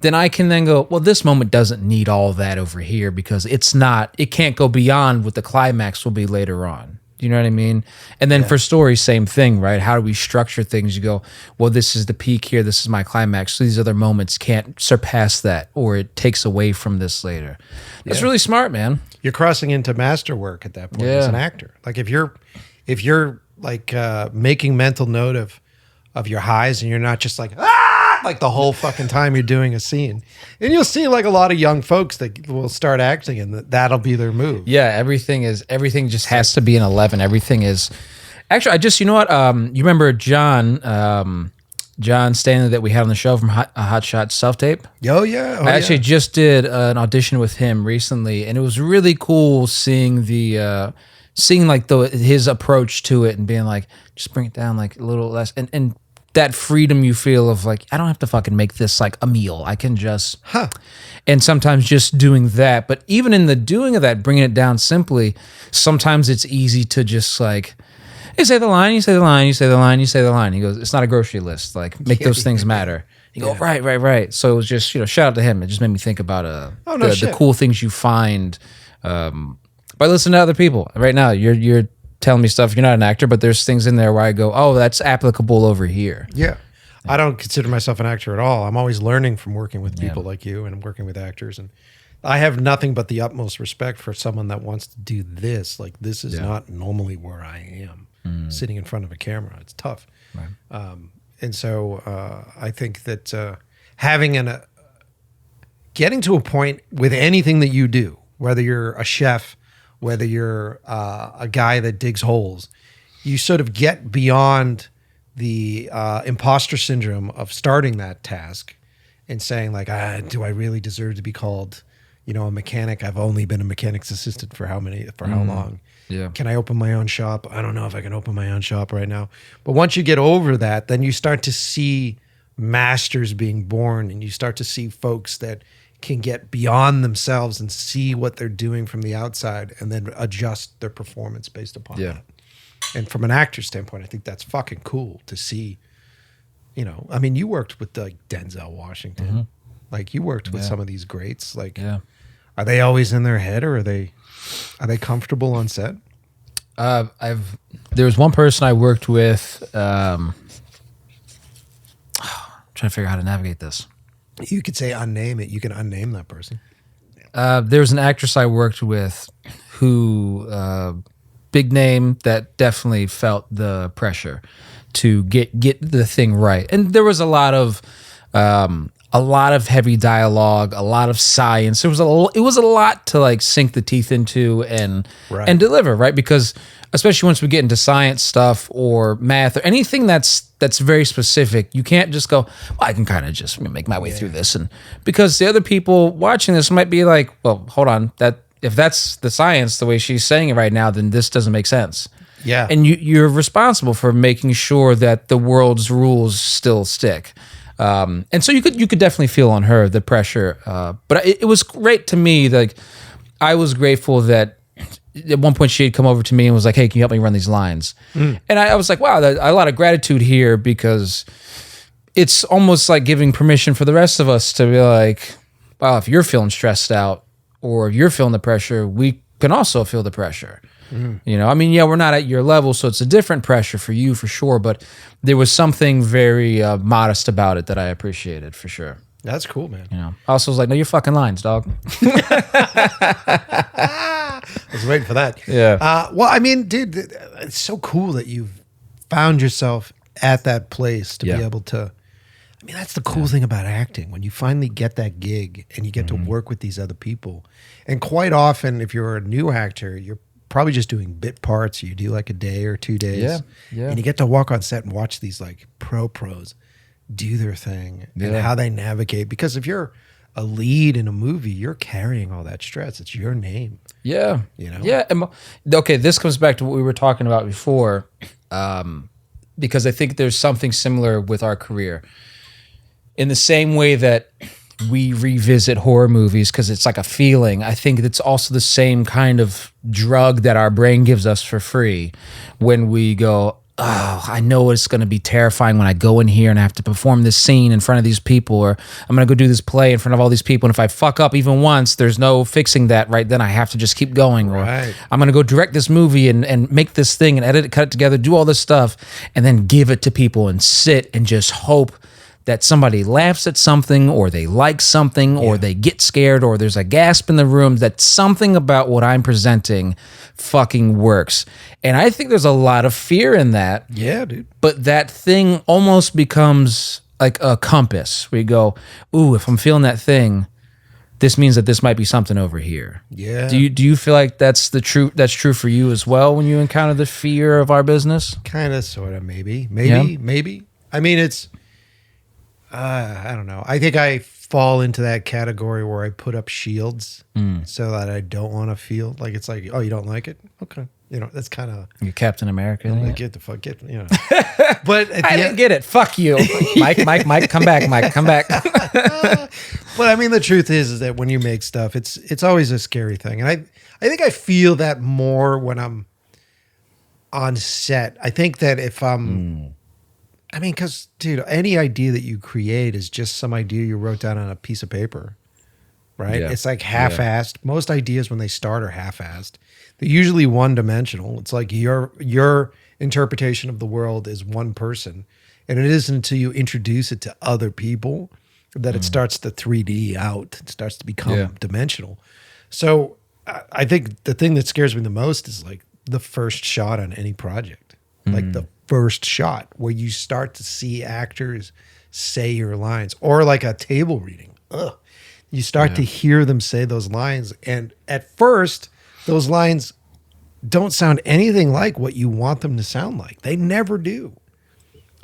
[SPEAKER 1] then I can then go, well, this moment doesn't need all that over here because it can't go beyond what the climax will be later on. Do you know what I mean? And then for story, same thing, right? How do we structure things? You go, well, this is the peak here. This is my climax. So these other moments can't surpass that, or it takes away from this later. That's really smart, man.
[SPEAKER 2] You're crossing into masterwork at that point as an actor. Like if you're like making mental note of your highs and you're not just like, like the whole fucking time you're doing a scene. And you'll see like a lot of young folks that will start acting and that'll be their move.
[SPEAKER 1] Yeah, everything just has to be an 11. Everything is actually, you know what? You remember John Stanley that we had on the show from Hot Shot Self-Tape?
[SPEAKER 2] Oh, yeah.
[SPEAKER 1] I actually just did an audition with him recently, and it was really cool seeing his approach to it and being like, just bring it down like a little less. And that freedom you feel of like, I don't have to fucking make this like a meal. I can just, and sometimes just doing that. But even in the doing of that, bringing it down simply, sometimes it's easy to just like, you say the line, you say the line, you say the line, you say the line. He goes, it's not a grocery list. Like, make those things matter. You go, right. So it was just, shout out to him. It just made me think about the cool things you find by listening to other people. Right now, you're telling me stuff. You're not an actor, but there's things in there where I go, oh, that's applicable over here.
[SPEAKER 2] Yeah. I don't consider myself an actor at all. I'm always learning from working with people like you and working with actors. And I have nothing but the utmost respect for someone that wants to do this. Like, this is not normally where I am, sitting in front of a camera. It's tough. Right. And so I think that getting to a point with anything that you do, whether you're a chef, whether you're a guy that digs holes, you sort of get beyond the imposter syndrome of starting that task and saying like, do I really deserve to be called, a mechanic? I've only been a mechanic's assistant for how long? Yeah. Can I open my own shop? I don't know if I can open my own shop right now. But once you get over that, then you start to see masters being born, and you start to see folks that can get beyond themselves and see what they're doing from the outside and then adjust their performance based upon that. And from an actor standpoint, I think that's fucking cool to see. I mean, you worked with like Denzel Washington. Mm-hmm. Like, you worked with some of these greats. Like, are they always in their head, or are they comfortable on set?
[SPEAKER 1] There was one person I worked with. Trying to figure out how to navigate this.
[SPEAKER 2] You could say unname it. You can unname that person.
[SPEAKER 1] There was an actress I worked with who, big name, that definitely felt the pressure to get the thing right. And there was a lot of heavy dialogue, a lot of science. It was a lot to like sink the teeth into and deliver, right? Because especially once we get into science stuff or math or anything that's very specific, you can't just go, well, I can kind of just make my way through this. And because the other people watching this might be like, well, hold on, if that's the science, the way she's saying it right now, then this doesn't make sense.
[SPEAKER 2] Yeah.
[SPEAKER 1] And you're responsible for making sure that the world's rules still stick. And so you could definitely feel on her the pressure. But it was great to me. Like, I was grateful that at one point she had come over to me and was like, hey, can you help me run these lines? And I was like, wow, a lot of gratitude here, because it's almost like giving permission for the rest of us to be like, wow, if you're feeling stressed out or if you're feeling the pressure, we can also feel the pressure. I mean, we're not at your level, so it's a different pressure for you for sure, but there was something very modest about it that I appreciated for sure.
[SPEAKER 2] That's cool, man.
[SPEAKER 1] I also was like, no, you're fucking lines, dog.
[SPEAKER 2] I was waiting for that.
[SPEAKER 1] Yeah.
[SPEAKER 2] Well, I mean, dude, it's so cool that you've found yourself at that place to be able to. I mean, that's the cool thing about acting. When you finally get that gig and you get to work with these other people. And quite often, if you're a new actor, you're probably just doing bit parts. You do like a day or 2 days. Yeah. And you get to walk on set and watch these like pros do their thing and how they navigate. Because if you're a lead in a movie, you're carrying all that stress. It's your name.
[SPEAKER 1] Yeah. Yeah. Okay, this comes back to what we were talking about before, because I think there's something similar with our career. In the same way that we revisit horror movies because it's like a feeling, I think it's also the same kind of drug that our brain gives us for free when we go, oh, I know it's going to be terrifying when I go in here and I have to perform this scene in front of these people, or I'm going to go do this play in front of all these people. And if I fuck up even once, there's no fixing that right then. I have to just keep going. Or I'm going to go direct this movie and make this thing and edit it, cut it together, do all this stuff, and then give it to people and sit and just hope that somebody laughs at something, or they like something, or they get scared, or there's a gasp in the room, that something about what I'm presenting fucking works. And I think there's a lot of fear in that.
[SPEAKER 2] Yeah, dude.
[SPEAKER 1] But that thing almost becomes like a compass. We go, ooh, if I'm feeling that thing, this means that this might be something over here.
[SPEAKER 2] Yeah.
[SPEAKER 1] Do you feel like that's true for you as well when you encounter the fear of our business?
[SPEAKER 2] Kind of, sort of, maybe. I mean, it's, I don't know. I think I fall into that category where I put up shields so that I don't want to feel like, it's like, oh, you don't like it? Okay. That's kind of
[SPEAKER 1] You Captain America.
[SPEAKER 2] like, get the fuck, But at
[SPEAKER 1] I
[SPEAKER 2] the
[SPEAKER 1] didn't get it. Fuck you, Mike. Come back, Mike. Come back.
[SPEAKER 2] But I mean, the truth is that when you make stuff, it's always a scary thing, and I think I feel that more when I'm on set. I think that if I'm, I mean, because dude, any idea that you create is just some idea you wrote down on a piece of paper, right?
[SPEAKER 1] Yeah.
[SPEAKER 2] It's like half-assed. Most ideas when they start are half-assed. They're usually one-dimensional. It's like your interpretation of the world is one person, and it isn't until you introduce it to other people that it starts to 3D out. It starts to become dimensional. So I think the thing that scares me the most is like the first shot on any project, like the first shot where you start to see actors say your lines, or like a table reading. You start to hear them say those lines. And at first, those lines don't sound anything like what you want them to sound like. They never do.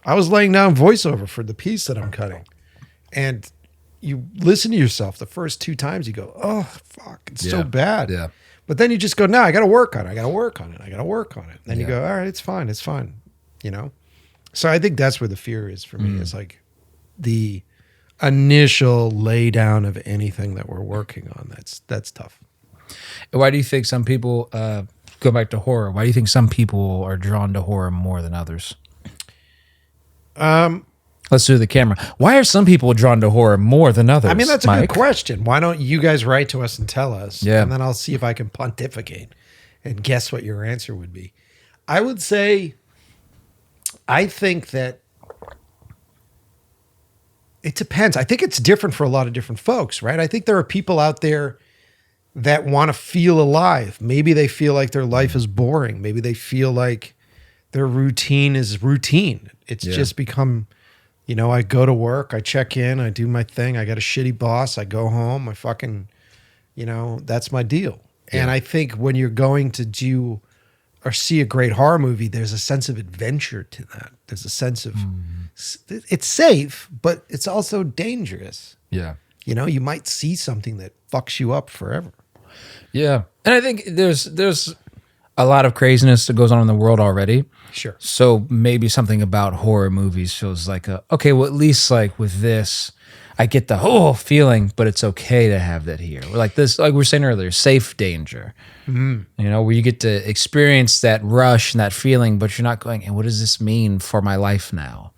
[SPEAKER 2] I was laying down voiceover for the piece that I'm cutting. And you listen to yourself the first 2 times, you go, oh, fuck, it's so bad.
[SPEAKER 1] Yeah.
[SPEAKER 2] But then you just go, no, I got to work on it. I got to work on it. I got to work on it. And then you go, all right, it's fine. It's fine. So I think that's where the fear is for me. It's like the initial lay down of anything that we're working on. That's tough.
[SPEAKER 1] Why do you think some people go back to horror? Why do you think some people are drawn to horror more than others? Let's do the camera. Why are some people drawn to horror more than others?
[SPEAKER 2] I mean, that's a
[SPEAKER 1] Mike?
[SPEAKER 2] good question. Why don't you guys write to us and tell us?
[SPEAKER 1] Yeah.
[SPEAKER 2] And then I'll see if I can pontificate and guess what your answer would be. I would say, I think that it depends. I think it's different for a lot of different folks, right? I think there are people out there that want to feel alive. Maybe they feel like their life is boring. Maybe they feel like their routine is routine. It's just become, I go to work, I check in, I do my thing. I got a shitty boss. I go home. I fucking, that's my deal. Yeah. And I think when you're going to do or see a great horror movie, there's a sense of adventure to that. There's a sense of, it's safe, but it's also dangerous.
[SPEAKER 1] Yeah.
[SPEAKER 2] You might see something that fucks you up forever.
[SPEAKER 1] Yeah. And I think there's a lot of craziness that goes on in the world already.
[SPEAKER 2] Sure.
[SPEAKER 1] So maybe something about horror movies feels like okay, well, at least like with this, I get the whole feeling, but it's okay to have that here. Like this, like we were saying earlier, safe danger. Where you get to experience that rush and that feeling, but you're not going, and what does this mean for my life now?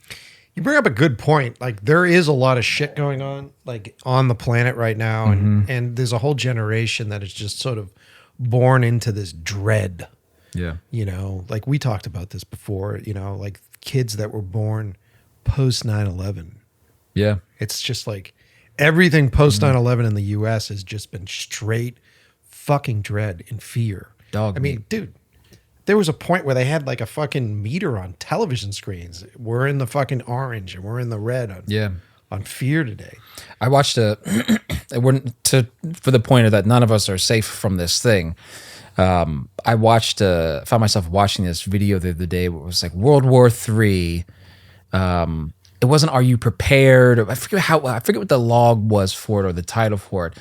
[SPEAKER 2] You bring up a good point. Like there is a lot of shit going on, like on the planet right now, and there's a whole generation that is just sort of born into this dread.
[SPEAKER 1] Yeah.
[SPEAKER 2] Like we talked about this before, like kids that were born post 9/11.
[SPEAKER 1] Yeah.
[SPEAKER 2] It's just like everything post 9/11 in the US has just been straight fucking dread and fear.
[SPEAKER 1] Dog
[SPEAKER 2] I mean, dude, there was a point where they had like a fucking meter on television screens. We're in the fucking orange and we're in the red on fear today.
[SPEAKER 1] I watched for the point of that none of us are safe from this thing. I found myself watching this video the other day where it was like World War III. It wasn't "Are you prepared?" I forget what the log was for it or the title for it,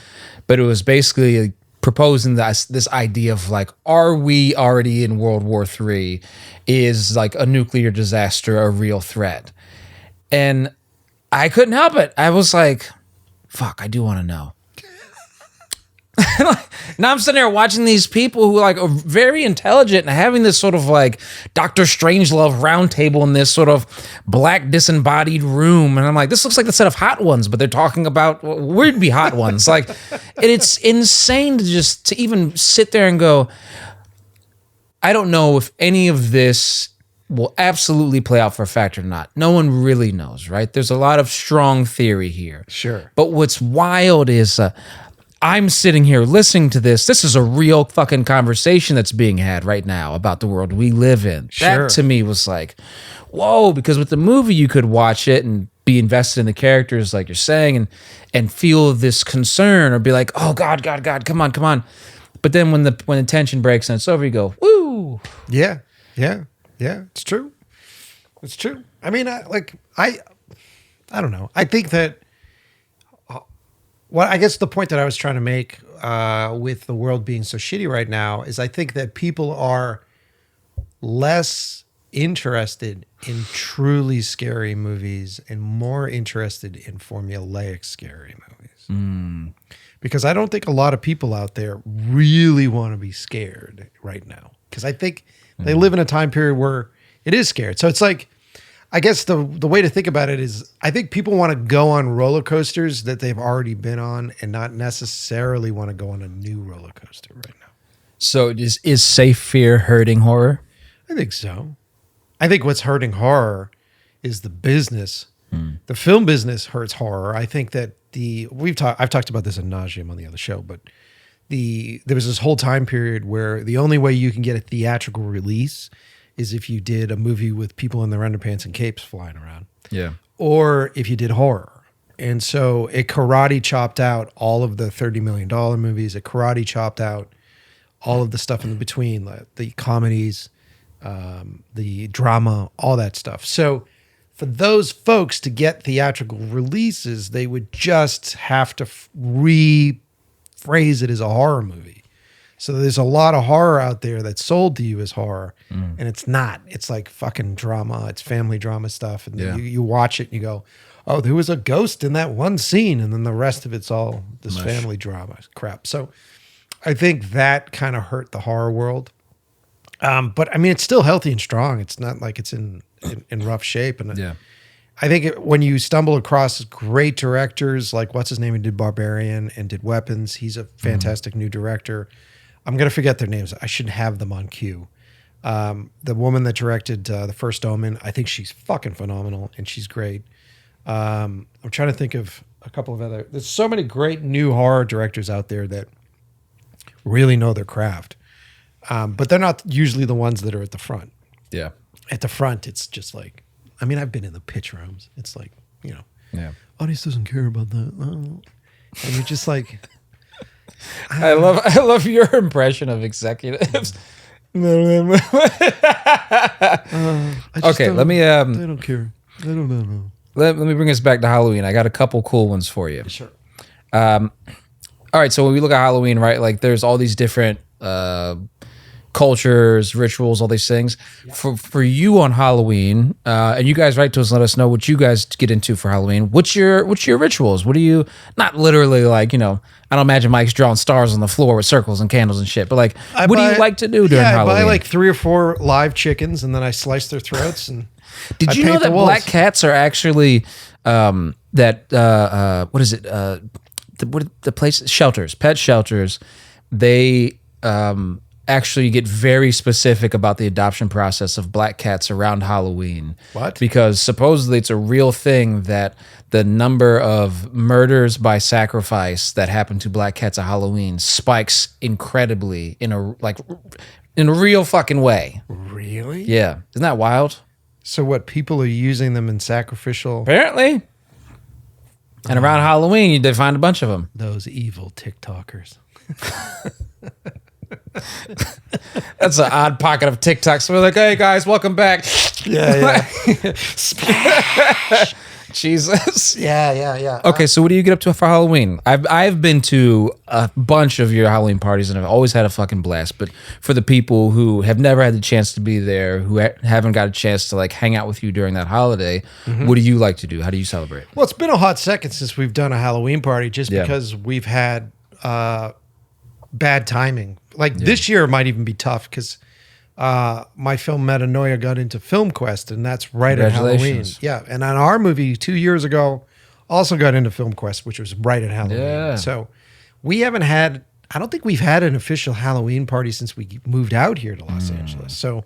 [SPEAKER 1] but it was basically proposing this idea of like, are we already in World War III? Is like a nuclear disaster a real threat? And I couldn't help it. I was like, fuck, I do want to know. Now I'm sitting there watching these people who like are very intelligent and having this sort of like Dr. Strangelove round table in this sort of black disembodied room. And I'm like, this looks like the set of Hot Ones, but they're talking about we'd be Hot Ones. Like, and it's insane to even sit there and go, I don't know if any of this will absolutely play out for a fact or not. No one really knows, right? There's a lot of strong theory here.
[SPEAKER 2] Sure.
[SPEAKER 1] But what's wild is I'm sitting here listening to this. This is a real fucking conversation that's being had right now about the world we live in.
[SPEAKER 2] Sure.
[SPEAKER 1] That to me was like, whoa, because with the movie you could watch it and be invested in the characters like you're saying and feel this concern or be like, oh God, come on. But then when the tension breaks and it's over, you go, woo.
[SPEAKER 2] Yeah. It's true. I mean, I don't know. I think that. Well, I guess the point that I was trying to make with the world being so shitty right now is I think that people are less interested in truly scary movies and more interested in formulaic scary movies. Because I don't think a lot of people out there really want to be scared right now. Because I think they live in a time period where it is scared. So it's like, I guess the way to think about it is I think people want to go on roller coasters that they've already been on and not necessarily want to go on a new roller coaster right now.
[SPEAKER 1] So is safe fear hurting horror?
[SPEAKER 2] I think so. I think what's hurting horror is the business. The film business hurts horror. I think that I've talked about this ad nauseum on the other show, but there was this whole time period where the only way you can get a theatrical release is if you did a movie with people in their underpants and capes flying around.
[SPEAKER 1] Yeah.
[SPEAKER 2] Or if you did horror. And so it karate chopped out all of the $30 million movies. It karate chopped out all of the stuff in between, like the comedies, the drama, all that stuff. So for those folks to get theatrical releases, they would just have to rephrase it as a horror movie. So there's a lot of horror out there that's sold to you as horror, and it's not. It's like fucking drama. It's family drama stuff. And you watch it and you go, oh, there was a ghost in that one scene. And then the rest of it's all this family drama crap. So I think that kind of hurt the horror world. But I mean, it's still healthy and strong. It's not like it's in rough shape. And I think when you stumble across great directors, like what's his name, who did Barbarian and did Weapons, he's a fantastic new director. I'm going to forget their names. I should have them on cue. The woman that directed The First Omen, I think she's fucking phenomenal and she's great. I'm trying to think of a couple of other. There's so many great new horror directors out there that really know their craft. But they're not usually the ones that are at the front.
[SPEAKER 1] Yeah.
[SPEAKER 2] At the front, it's just like, I mean, I've been in the pitch rooms. It's like, audience doesn't care about that. Oh. And you're just like,
[SPEAKER 1] I love your impression of executives.
[SPEAKER 2] I just
[SPEAKER 1] Okay, let me
[SPEAKER 2] they don't care. They don't know.
[SPEAKER 1] let me bring us back to Halloween. I got a couple cool ones for you.
[SPEAKER 2] Sure.
[SPEAKER 1] All right, so when we look at Halloween, right, like there's all these different cultures, rituals, all these things. For you on Halloween, and you guys write to us and let us know what you guys get into for Halloween. What's your rituals? What do you, not literally like, I don't imagine Mike's drawing stars on the floor with circles and candles and shit, but like, what do you like to do during Halloween?
[SPEAKER 2] I buy like 3 or 4 live chickens and then I slice their throats and
[SPEAKER 1] Did you know that black cats are actually what is it? The place, shelters, pet shelters, they actually get very specific about the adoption process of black cats around Halloween.
[SPEAKER 2] What?
[SPEAKER 1] Because supposedly it's a real thing that the number of murders by sacrifice that happen to black cats at Halloween spikes incredibly in a real fucking way.
[SPEAKER 2] Really?
[SPEAKER 1] Yeah. Isn't that wild?
[SPEAKER 2] So what, people are using them in sacrificial?
[SPEAKER 1] Apparently. And around Halloween, they find a bunch of them.
[SPEAKER 2] Those evil TikTokers.
[SPEAKER 1] That's an odd pocket of TikTok. So we're like, hey guys, welcome back.
[SPEAKER 2] Yeah.
[SPEAKER 1] Jesus.
[SPEAKER 2] Yeah.
[SPEAKER 1] Okay, so what do you get up to for Halloween? I've been to a bunch of your Halloween parties and I've always had a fucking blast. But for the people who have never had the chance to be there, who haven't got a chance to like hang out with you during that holiday, what do you like to do? How do you celebrate?
[SPEAKER 2] Well, it's been a hot second since we've done a Halloween party just because we've had bad timing. Like this year might even be tough because my film Metanoia got into FilmQuest, and that's right at Halloween. Yeah, and on our movie 2 years ago also got into FilmQuest, which was right at Halloween.
[SPEAKER 1] Yeah.
[SPEAKER 2] So we haven't had, I don't think we've had an official Halloween party since we moved out here to Los Angeles. So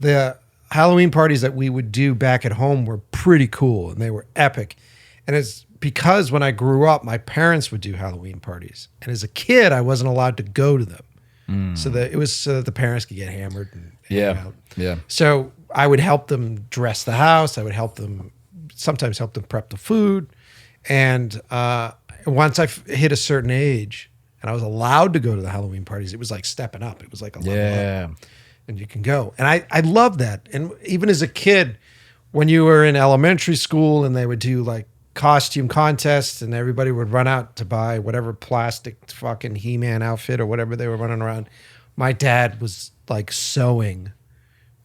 [SPEAKER 2] the Halloween parties that we would do back at home were pretty cool, and they were epic. And it's because when I grew up, my parents would do Halloween parties. And as a kid, I wasn't allowed to go to them. So that it was so that the parents could get hammered and hang out.
[SPEAKER 1] Yeah.
[SPEAKER 2] So I would help them dress the house. I would sometimes help them prep the food. And once I hit a certain age and I was allowed to go to the Halloween parties, it was like stepping up. It was like a level up. And you can go. And I love that. And even as a kid, when you were in elementary school and they would do like costume contests and everybody would run out to buy whatever plastic fucking He-Man outfit or whatever they were running around. My dad was like sewing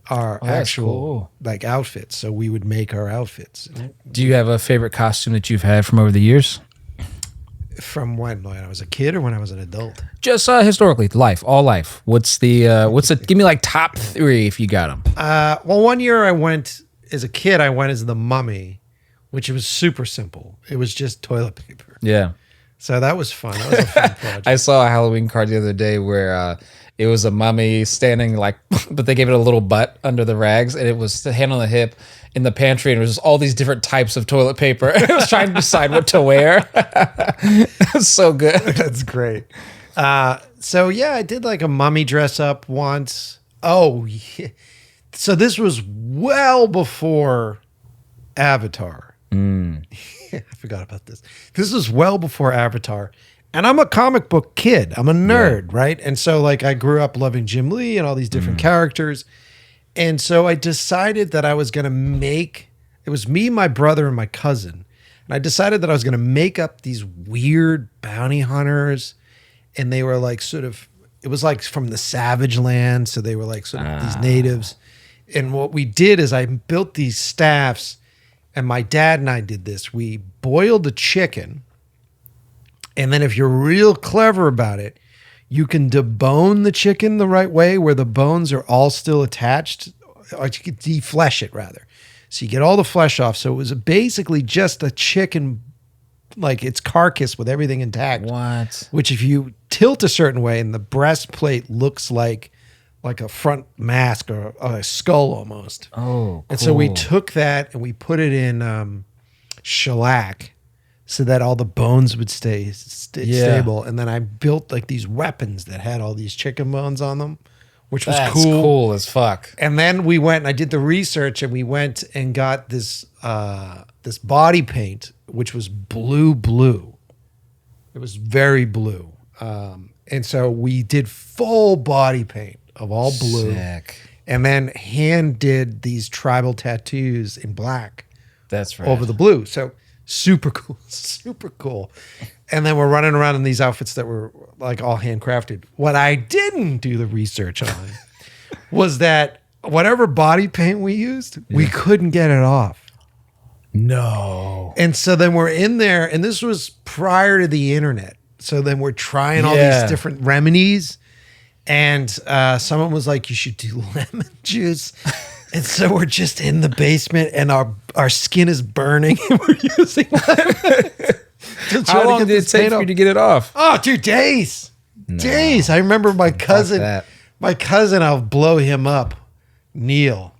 [SPEAKER 2] our
[SPEAKER 1] that's
[SPEAKER 2] actual
[SPEAKER 1] cool.
[SPEAKER 2] like outfits. So we would make our outfits.
[SPEAKER 1] Do you have a favorite costume that you've had from over the years?
[SPEAKER 2] From when I was a kid or when I was an adult?
[SPEAKER 1] Just historically, all life. What's the give me like top 3 if you got them.
[SPEAKER 2] Well, one year I went as a kid. I went as the Mummy, which was super simple. It was just toilet paper.
[SPEAKER 1] Yeah.
[SPEAKER 2] So that was fun. That was a fun project.
[SPEAKER 1] I saw a Halloween card the other day where it was a mummy standing like, but they gave it a little butt under the rags, and it was the hand on the hip in the pantry, and it was just all these different types of toilet paper. I was trying to decide what to wear. It was so good.
[SPEAKER 2] That's great. So yeah, I did like a mummy dress up once. Oh, yeah. So this was well before Avatar. I forgot about this. This was well before Avatar. And I'm a comic book kid. I'm a nerd, right? And so like I grew up loving Jim Lee and all these different characters. And so I decided that I was going to make, it was me, my brother, and my cousin. And I decided that I was going to make up these weird bounty hunters. And they were like sort of, it was like from the Savage Land. So they were like sort of these natives. And what we did is I built these staffs, and my dad and I did this. We boiled a chicken. And then if you're real clever about it, you can debone the chicken the right way where the bones are all still attached, or you can deflesh it rather. So you get all the flesh off. So it was basically just a chicken, like its carcass with everything intact.
[SPEAKER 1] What?
[SPEAKER 2] Which if you tilt a certain way and the breastplate looks like a front mask or a skull almost.
[SPEAKER 1] Oh, cool.
[SPEAKER 2] And so we took that and we put it in shellac, so that all the bones would stay stable. And then I built like these weapons that had all these chicken bones on them, which was
[SPEAKER 1] That's
[SPEAKER 2] cool.
[SPEAKER 1] cool as fuck.
[SPEAKER 2] And then we went and I did the research, and we went and got this this body paint, which was blue. It was very blue. And so we did full body paint of all blue.
[SPEAKER 1] Sick.
[SPEAKER 2] And then hand did these tribal tattoos in black.
[SPEAKER 1] That's right.
[SPEAKER 2] Over the blue. So super cool. And then we're running around in these outfits that were like all handcrafted. What I didn't do the research on was that whatever body paint we used, we couldn't get it off.
[SPEAKER 1] No.
[SPEAKER 2] And so then we're in there, and this was prior to the internet. So then we're trying all these different remedies. And someone was like, you should do lemon juice. And so we're just in the basement, and our skin is burning, and we're using lemon.
[SPEAKER 1] How long did it take for you to get it off?
[SPEAKER 2] Oh, 2 days. Days. I remember my cousin. I'll blow him up, Neil.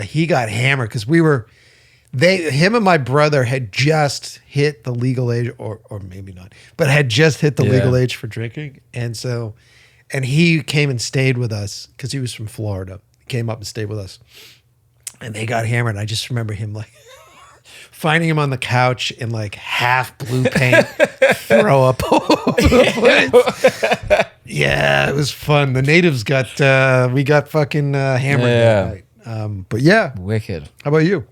[SPEAKER 2] He got hammered because him and my brother had just hit the legal age, or maybe not, but had just hit the legal age for drinking. And so, and he came and stayed with us because he was from Florida. He came up and stayed with us. And they got hammered. I just remember him like finding him on the couch in like half blue paint, throw up all over the place. Yeah, it was fun. The natives we got fucking hammered that night. But yeah,
[SPEAKER 1] Wicked.
[SPEAKER 2] How about you?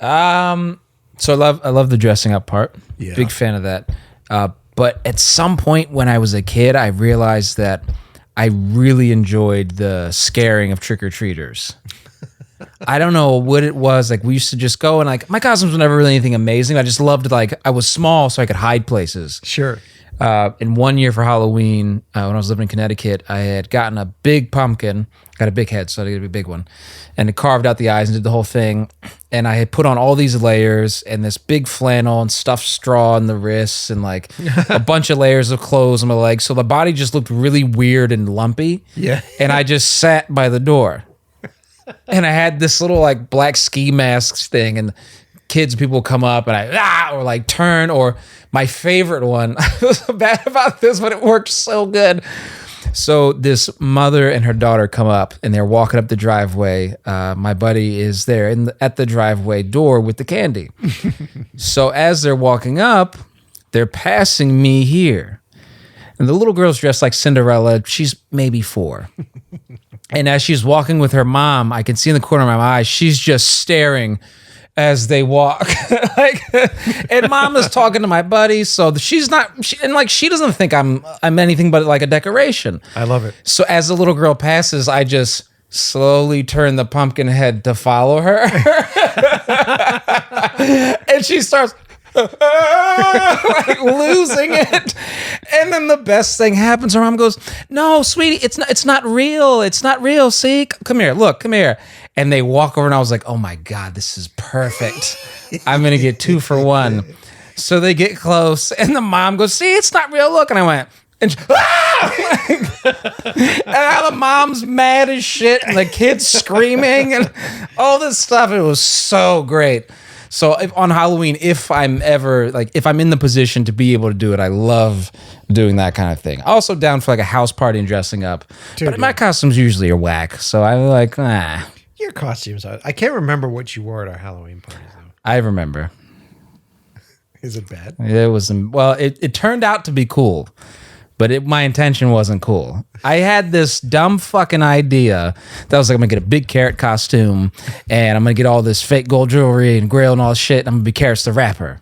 [SPEAKER 1] So I love the dressing up part.
[SPEAKER 2] Yeah.
[SPEAKER 1] Big fan of that. But at some point when I was a kid, I realized that I really enjoyed the scaring of trick-or-treaters. I don't know what it was. Like we used to just go, and like my costumes were never really anything amazing. I just loved, like, I was small so I could hide places.
[SPEAKER 2] Sure.
[SPEAKER 1] And one year for Halloween, when I was living in Connecticut, I had gotten a big pumpkin, got a big head, so I had to get a big one, and it carved out the eyes and did the whole thing. And I had put on all these layers and this big flannel and stuffed straw in the wrists and like a bunch of layers of clothes on my legs. So the body just looked really weird and lumpy.
[SPEAKER 2] Yeah.
[SPEAKER 1] And I just sat by the door. And I had this little like black ski masks thing, and kids, people come up and or like turn, or my favorite one, I was bad about this, but it worked so good. So this mother and her daughter come up, and they're walking up the driveway. My buddy is there at the driveway door with the candy. So as they're walking up, they're passing me here. And the little girl's dressed like Cinderella. She's maybe 4. And as she's walking with her mom, I can see in the corner of my eye, she's just staring as they walk. And mom is talking to my buddy, so she's not, she doesn't think I'm anything but like a decoration.
[SPEAKER 2] I love it.
[SPEAKER 1] So as the little girl passes, I just slowly turn the pumpkin head to follow her. And she starts like losing it. And then the best thing happens. Her mom goes, "No, sweetie, it's not real. It's not real. See, come here, look, come here." And they walk over and I was like, "Oh my God, this is perfect. I'm going to get 2 for 1. So they get close and the mom goes, "See, it's not real. Look." And I went, and the mom's mad as shit and the kid's screaming and all this stuff. It was so great. So on Halloween, if I'm in the position to be able to do it, I love doing that kind of thing. Also down for like a house party and dressing up.
[SPEAKER 2] Dude,
[SPEAKER 1] but my costumes usually are whack. So I'm like,
[SPEAKER 2] Your costumes, I can't remember what you wore at our Halloween parties, though.
[SPEAKER 1] I remember.
[SPEAKER 2] Is it bad?
[SPEAKER 1] It was, well, it turned out to be cool, but my intention wasn't cool. I had this dumb fucking idea that I was like, I'm gonna get a big carrot costume and I'm gonna get all this fake gold jewelry and grill and all this shit. And I'm gonna be Carrots the Rapper,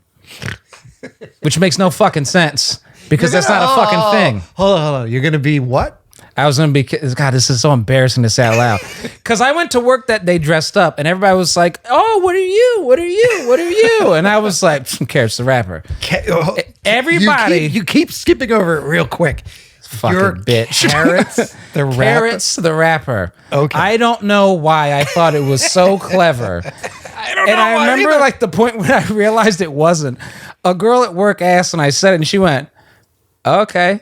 [SPEAKER 1] which makes no fucking sense because that's not a fucking thing.
[SPEAKER 2] Hold on. You're gonna be what?
[SPEAKER 1] I was going to be, God, this is so embarrassing to say out loud. Because I went to work that day dressed up and everybody was like, "Oh, what are you? What are you? What are you?" And I was like, Carrots the Rapper. Everybody.
[SPEAKER 2] You keep skipping over it real quick.
[SPEAKER 1] Fucking
[SPEAKER 2] You're
[SPEAKER 1] bitch.
[SPEAKER 2] Carrots the Rapper.
[SPEAKER 1] Carrots the Rapper.
[SPEAKER 2] Okay.
[SPEAKER 1] I don't know why I thought it was so clever. I remember like the point when I realized it wasn't. A girl at work asked and I said it and she went, "Okay."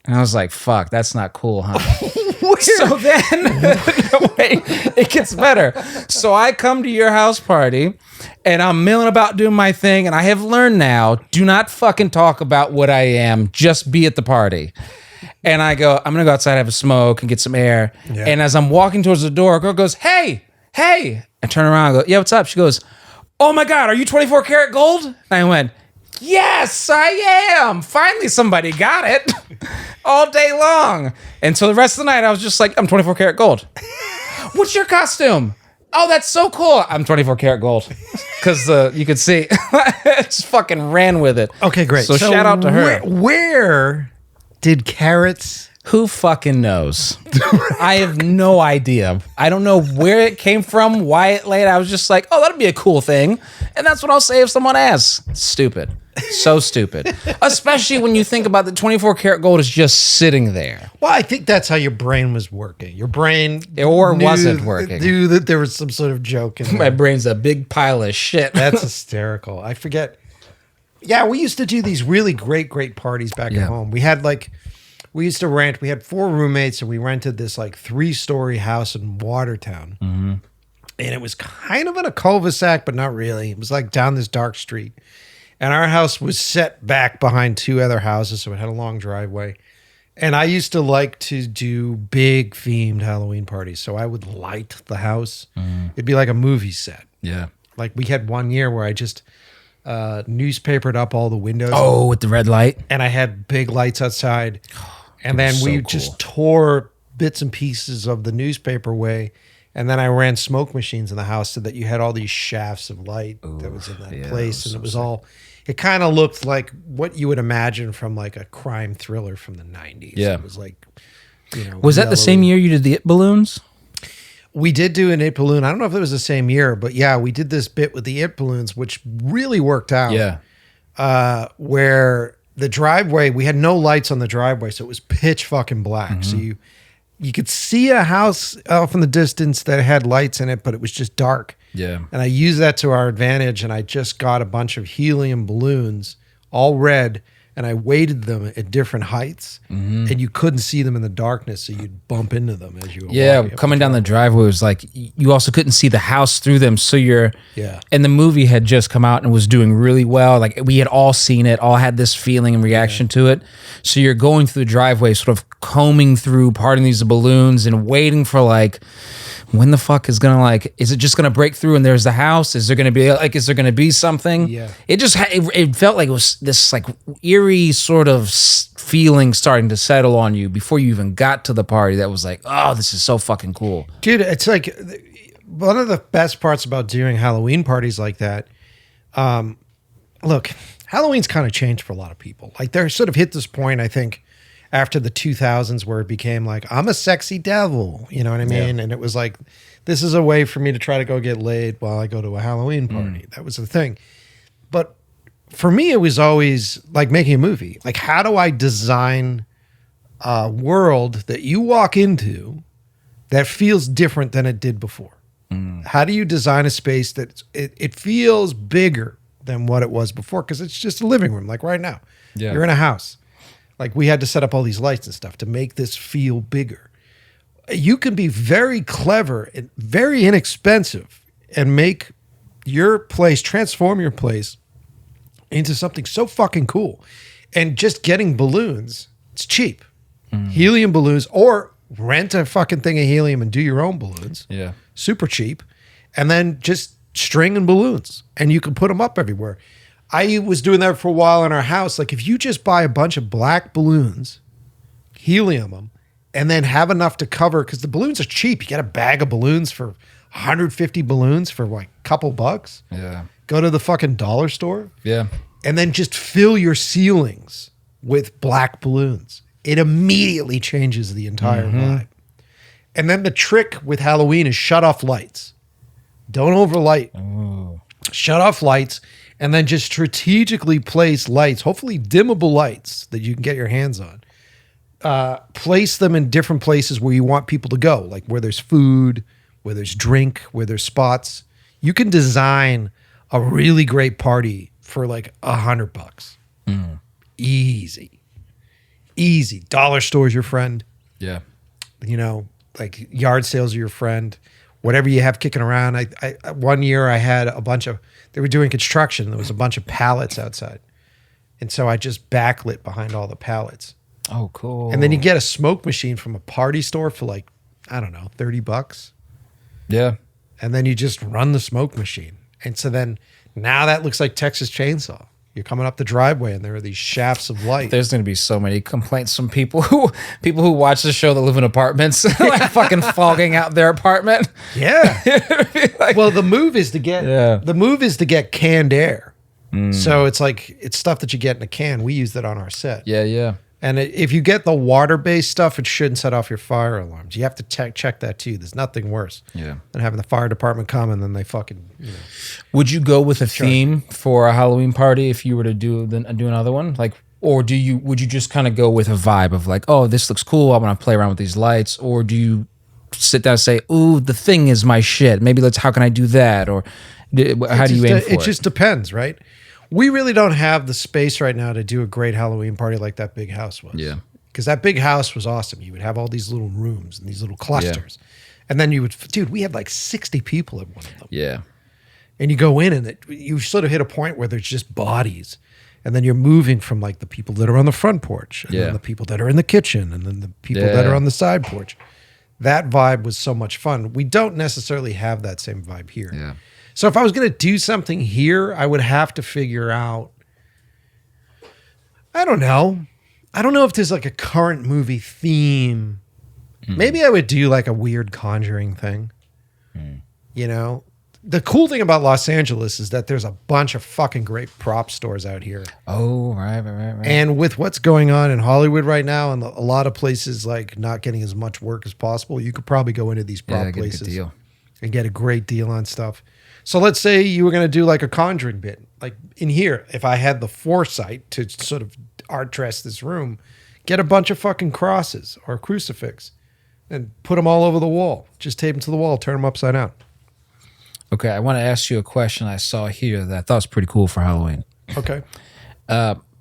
[SPEAKER 1] And I was like, "Fuck, that's not cool, huh?" So then, wait, it gets better. So I come to your house party and I'm milling about doing my thing. And I have learned now, do not fucking talk about what I am. Just be at the party. And I go, I'm going to go outside, have a smoke and get some air. Yeah. And as I'm walking towards the door, a girl goes, hey. I turn around and go, "Yeah, what's up?" She goes, "Oh my God, are you 24 karat gold?" And I went, "Yes, I am." Finally, somebody got it all day long. And so the rest of the night, I was just like, "I'm 24 karat gold." "What's your costume?" "Oh, that's so cool." "I'm 24 karat gold." Because you could see, just fucking ran with it.
[SPEAKER 2] Okay, great.
[SPEAKER 1] So shout out to her.
[SPEAKER 2] Where did Carrots?
[SPEAKER 1] Who fucking knows? I have no idea. I don't know where it came from, why it laid. I was just like, "Oh, that'd be a cool thing." And that's what I'll say if someone asks. Stupid. So stupid. Especially when you think about the 24 karat gold is just sitting there.
[SPEAKER 2] Well, I think that's how your brain was working. Your brain
[SPEAKER 1] wasn't working.
[SPEAKER 2] Knew that there was some sort of joke in there.
[SPEAKER 1] My brain's a big pile of shit.
[SPEAKER 2] That's hysterical. I forget. Yeah, we used to do these really great parties back at home. We had we used to rent. We had 4 roommates, and we rented this 3-story house in Watertown. Mm-hmm. And it was kind of in a cul-de-sac, but not really. It was down this dark street. And our house was set back behind 2 other houses, so it had a long driveway. And I used to like to do big themed Halloween parties. So I would light the house. Mm. It'd be like a movie set.
[SPEAKER 1] Yeah.
[SPEAKER 2] Like we had one year where I just newspapered up all the windows.
[SPEAKER 1] Oh, with the red light?
[SPEAKER 2] And I had big lights outside. And then we just tore bits and pieces of the newspaper away. And then I ran smoke machines in the house so that you had all these shafts of light that was in that place. And it was all, it kind of looked like what you would imagine from a crime thriller from the 90s.
[SPEAKER 1] Yeah.
[SPEAKER 2] It was
[SPEAKER 1] was that the same year you did the It balloons?
[SPEAKER 2] We did do an It balloon. I don't know if it was the same year, but yeah, we did this bit with the It balloons, which really worked out.
[SPEAKER 1] Yeah.
[SPEAKER 2] Where the driveway, we had no lights on the driveway, so it was pitch fucking black. Mm-hmm. So you could see a house off in the distance that had lights in it, but it was just dark.
[SPEAKER 1] Yeah.
[SPEAKER 2] And I used that to our advantage, and I just got a bunch of helium balloons, all red, and I weighted them at different heights, and you couldn't see them in the darkness, so you'd bump into them as you were walking.
[SPEAKER 1] Coming down the driveway was you also couldn't see the house through them, so and the movie had just come out and was doing really well. We had all seen it, all had this feeling and reaction to it. So you're going through the driveway, sort of combing through, parting these balloons and waiting for when the fuck is gonna is it just gonna break through and there's the house? Is there gonna be something?
[SPEAKER 2] Yeah.
[SPEAKER 1] It just it felt like it was this eerie sort of feeling starting to settle on you before you even got to the party. That was oh, this is so fucking cool,
[SPEAKER 2] dude. It's one of the best parts about doing Halloween parties like that. Look, Halloween's kind of changed for a lot of people. They're sort of hit this point, I think, after the 2000s where it became like, I'm a sexy devil, you know what I mean?
[SPEAKER 1] Yeah.
[SPEAKER 2] And it was like, this is a way for me to try to go get laid while I go to a Halloween party. That was the thing. But for me, it was always like making a movie. Like, how do I design a world that you walk into that feels different than it did before? How do you design a space that it feels bigger than what it was before? Because it's just a living room, like right now.
[SPEAKER 1] Yeah.
[SPEAKER 2] You're in a house. Like, we had to set up all these lights and stuff to make this feel bigger. You can be very clever and very inexpensive and make your place, transform your place into something so fucking cool. And just getting balloons, it's cheap. Helium balloons, or rent a fucking thing of helium and do your own balloons.
[SPEAKER 1] Yeah.
[SPEAKER 2] Super cheap. And then just string and balloons. And you can put them up everywhere. I was doing that for a while in our house. Like, if you just buy a bunch of black balloons, helium them, and then have enough to cover, because the balloons are cheap. You get a bag of balloons for 150 balloons for like a couple bucks.
[SPEAKER 1] Yeah.
[SPEAKER 2] Go to the fucking dollar store.
[SPEAKER 1] Yeah.
[SPEAKER 2] And then just fill your ceilings with black balloons. It immediately changes the entire vibe. And then the trick with Halloween is shut off lights. Don't overlight. Shut off lights, and then just strategically place lights, hopefully dimmable lights that you can get your hands on. Place them in different places where you want people to go, like where there's food, where there's drink, where there's spots. You can design a really great party for like $100. Easy. Dollar store's your friend.
[SPEAKER 1] Yeah.
[SPEAKER 2] You know, like yard sales are your friend. Whatever you have kicking around. I one year I had a bunch of, they were doing construction. There was a bunch of pallets outside. And so I just backlit behind all the pallets.
[SPEAKER 1] Oh, cool.
[SPEAKER 2] And then you get a smoke machine from a party store for like, I don't know, $30.
[SPEAKER 1] Yeah.
[SPEAKER 2] And then you just run the smoke machine. And so then now that looks like Texas Chainsaw. You're coming up the driveway and there are these shafts of light.
[SPEAKER 1] There's going to be so many complaints from people who watch the show that live in apartments, like fucking fogging out their apartment.
[SPEAKER 2] Yeah.
[SPEAKER 1] Like,
[SPEAKER 2] Well, the move is to get canned air. So it's like, it's stuff that you get in a can. We use that on our set.
[SPEAKER 1] yeah.
[SPEAKER 2] And if you get the water-based stuff, it shouldn't set off your fire alarms. You have to check that too. There's nothing worse than having the fire department come and then they fucking, you know.
[SPEAKER 1] Would you go with a theme for a Halloween party if you were to do another one? Like, or would you just kind of go with a vibe of like, oh, this looks cool, I want to play around with these lights? Or do you sit down and say, ooh, the thing is my shit, maybe how can I do that? Or how do you aim for it?
[SPEAKER 2] It just depends, right? We really don't have the space right now to do a great Halloween party like that big house was.
[SPEAKER 1] Yeah.
[SPEAKER 2] Because that big house was awesome. You would have all these little rooms and these little clusters. And then we had like 60 people at one of them.
[SPEAKER 1] Yeah.
[SPEAKER 2] And you go in and you sort of hit a point where there's just bodies. And then you're moving from like the people that are on the front porch and then the people that are in the kitchen and then the people that are on the side porch. That vibe was so much fun. We don't necessarily have that same vibe here.
[SPEAKER 1] Yeah.
[SPEAKER 2] So if I was going to do something here, I would have to figure out, I don't know. I don't know if there's like a current movie theme. Maybe I would do like a weird Conjuring thing. You know, the cool thing about Los Angeles is that there's a bunch of fucking great prop stores out here.
[SPEAKER 1] Oh, right.
[SPEAKER 2] And with what's going on in Hollywood right now and a lot of places like not getting as much work as possible, you could probably go into these prop places
[SPEAKER 1] get a good deal.
[SPEAKER 2] and get a great deal on stuff. So let's say you were going to do like a Conjuring bit. Like in here, if I had the foresight to sort of art dress this room, get a bunch of fucking crosses or a crucifix and put them all over the wall. Just tape them to the wall, turn them upside down.
[SPEAKER 1] Okay, I want to ask you a question I saw here that I thought was pretty cool for Halloween.
[SPEAKER 2] Okay.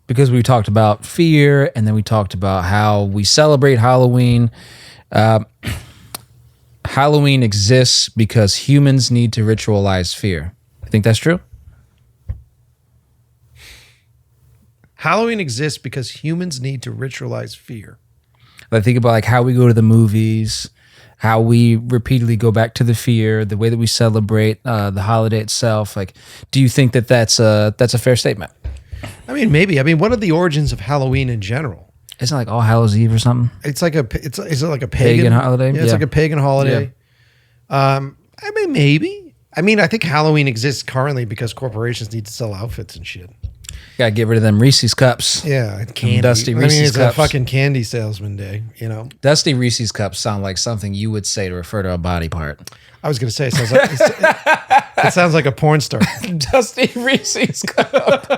[SPEAKER 1] Because we talked about fear and then we talked about how we celebrate Halloween. Halloween exists because humans need to ritualize fear. I think that's true.
[SPEAKER 2] Halloween exists because humans need to ritualize fear.
[SPEAKER 1] I think about like how we go to the movies, how we repeatedly go back to the fear, the way that we celebrate the holiday itself. Like, do you think that that's a fair statement?
[SPEAKER 2] I mean, maybe. I mean, what are the origins of Halloween in general?
[SPEAKER 1] Isn't it like All Hallows Eve or something?
[SPEAKER 2] It's like is it like a pagan
[SPEAKER 1] holiday?
[SPEAKER 2] Yeah, it's like a pagan holiday. I mean, maybe. I mean, I think Halloween exists currently because corporations need to sell outfits and shit.
[SPEAKER 1] Gotta get rid of them Reese's cups.
[SPEAKER 2] Yeah, candy.
[SPEAKER 1] Dusty
[SPEAKER 2] I mean,
[SPEAKER 1] Reese's
[SPEAKER 2] it's
[SPEAKER 1] cups.
[SPEAKER 2] a fucking candy salesman day, you know.
[SPEAKER 1] Dusty Reese's cups sound like something you would say to refer to a body part.
[SPEAKER 2] I was going to say, it sounds like a porn star.
[SPEAKER 1] Dusty Reese's cup.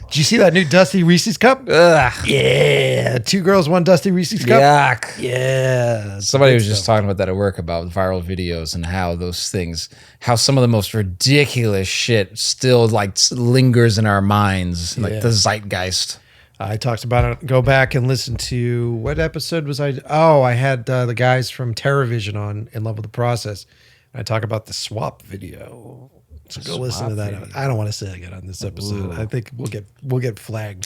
[SPEAKER 2] Did you see that new Dusty Reese's cup?
[SPEAKER 1] Ugh.
[SPEAKER 2] Yeah, 2 girls, 1 Dusty Reese's cup.
[SPEAKER 1] Yuck.
[SPEAKER 2] Yeah.
[SPEAKER 1] Somebody was just talking about that at work about viral videos and how those things, how some of the most ridiculous shit still like lingers in our minds, like the zeitgeist.
[SPEAKER 2] I talked about it. Go back and listen to what episode was I? Oh, I had the guys from TerraVision on In Love with the Process. I talk about the swap video. So go listen to that. I don't want to say it again on this episode. I think we'll get flagged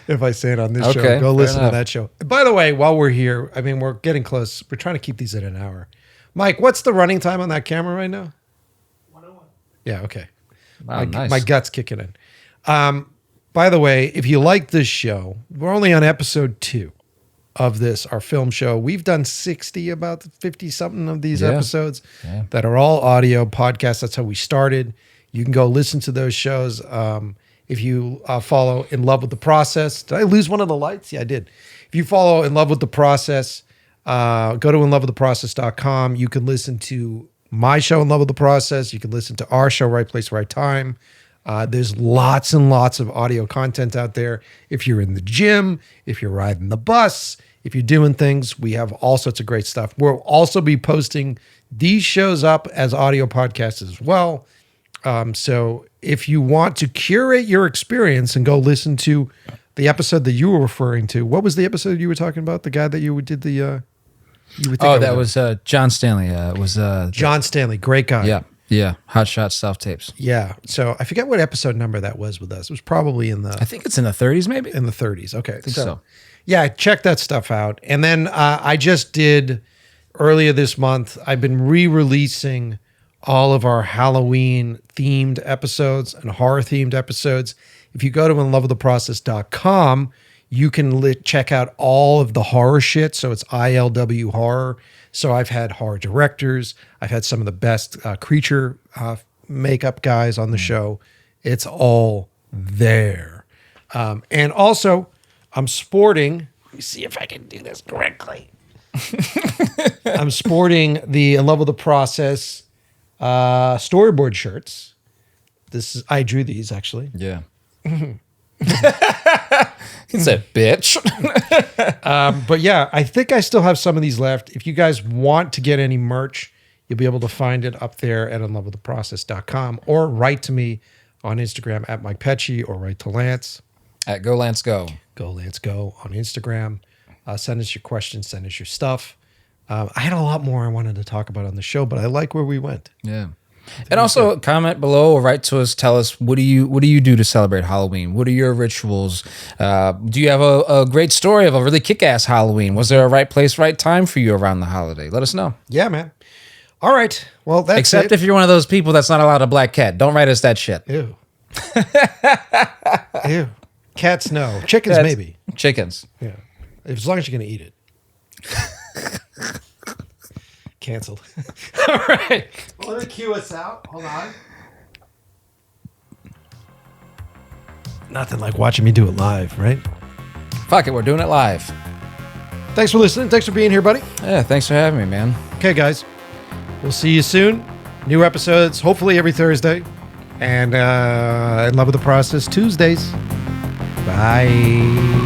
[SPEAKER 2] if I say it on this show. Go listen to that show. By the way, while we're here, I mean we're getting close. We're trying to keep these at an hour. Mike, what's the running time on that camera right now?
[SPEAKER 4] 101.
[SPEAKER 2] Yeah. Okay.
[SPEAKER 1] Wow, nice.
[SPEAKER 2] My gut's kicking in. By the way, if you like this show, we're only on episode 2 of this, our film show. We've done 60, about 50 something of these episodes that are all audio podcasts. That's how we started. You can go listen to those shows. If you follow In Love with the Process. Did I lose one of the lights? Yeah, I did. If you follow In Love with the Process, go to inlovewiththeprocess.com. You can listen to my show, In Love with the Process. You can listen to our show, Right Place, Right Time. There's lots and lots of audio content out there. If you're in the gym, if you're riding the bus, if you're doing things, we have all sorts of great stuff. We'll also be posting these shows up as audio podcasts as well. So if you want to curate your experience and go listen to the episode that you were referring to, what was the episode you were talking about? The guy that you did the...
[SPEAKER 1] that was John Stanley. It was
[SPEAKER 2] John Stanley, great guy.
[SPEAKER 1] Yeah. Hot Shot Self Tapes.
[SPEAKER 2] Yeah. So I forget what episode number that was with us. It was probably in the...
[SPEAKER 1] I think it's in the 30s, maybe.
[SPEAKER 2] In the 30s. Okay. I
[SPEAKER 1] think so.
[SPEAKER 2] Yeah, check that stuff out. And then I just did, earlier this month, I've been re-releasing all of our Halloween-themed episodes and horror-themed episodes. If you go to inlovewiththeprocess.com, you can check out all of the horror shit. So it's ILW horror. So I've had horror directors. I've had some of the best creature makeup guys on the show. It's all there. And also, I'm sporting. Let me see if I can do this correctly. I'm sporting the In Love with the Process storyboard shirts. I drew these actually.
[SPEAKER 1] Yeah. He's a bitch.
[SPEAKER 2] But yeah, I think I still have some of these left. If you guys want to get any merch, you'll be able to find it up there at inlovewiththeprocess.com or write to me on Instagram at Mike Pecci or write to Lance.
[SPEAKER 1] At Go Lance Go.
[SPEAKER 2] Go Lance Go on Instagram. Send us your questions. Send us your stuff. I had a lot more I wanted to talk about on the show, but I like where we went.
[SPEAKER 1] Yeah. And also comment below or write to us. Tell us, what do you do to celebrate Halloween? What are your rituals? Do you have a great story of a really kick-ass Halloween? Was there a right place, right time for you around the holiday? Let us know.
[SPEAKER 2] Yeah, man. All right. Well, that's
[SPEAKER 1] Except if you're one of those people that's not allowed a black cat. Don't write us that shit.
[SPEAKER 2] Ew. Ew. Cats, no. Chickens, maybe.
[SPEAKER 1] Chickens.
[SPEAKER 2] Yeah. As long as you're going to eat it. Canceled. All right. Well, let me cue us out. Hold on. Nothing like watching me do it live, right?
[SPEAKER 1] Fuck it, we're doing it live.
[SPEAKER 2] Thanks for listening. Thanks for being here, buddy.
[SPEAKER 1] Yeah, thanks for having me, man.
[SPEAKER 2] Okay, guys. We'll see you soon. New episodes, hopefully every Thursday. And In Love with the Process, Tuesdays. Bye.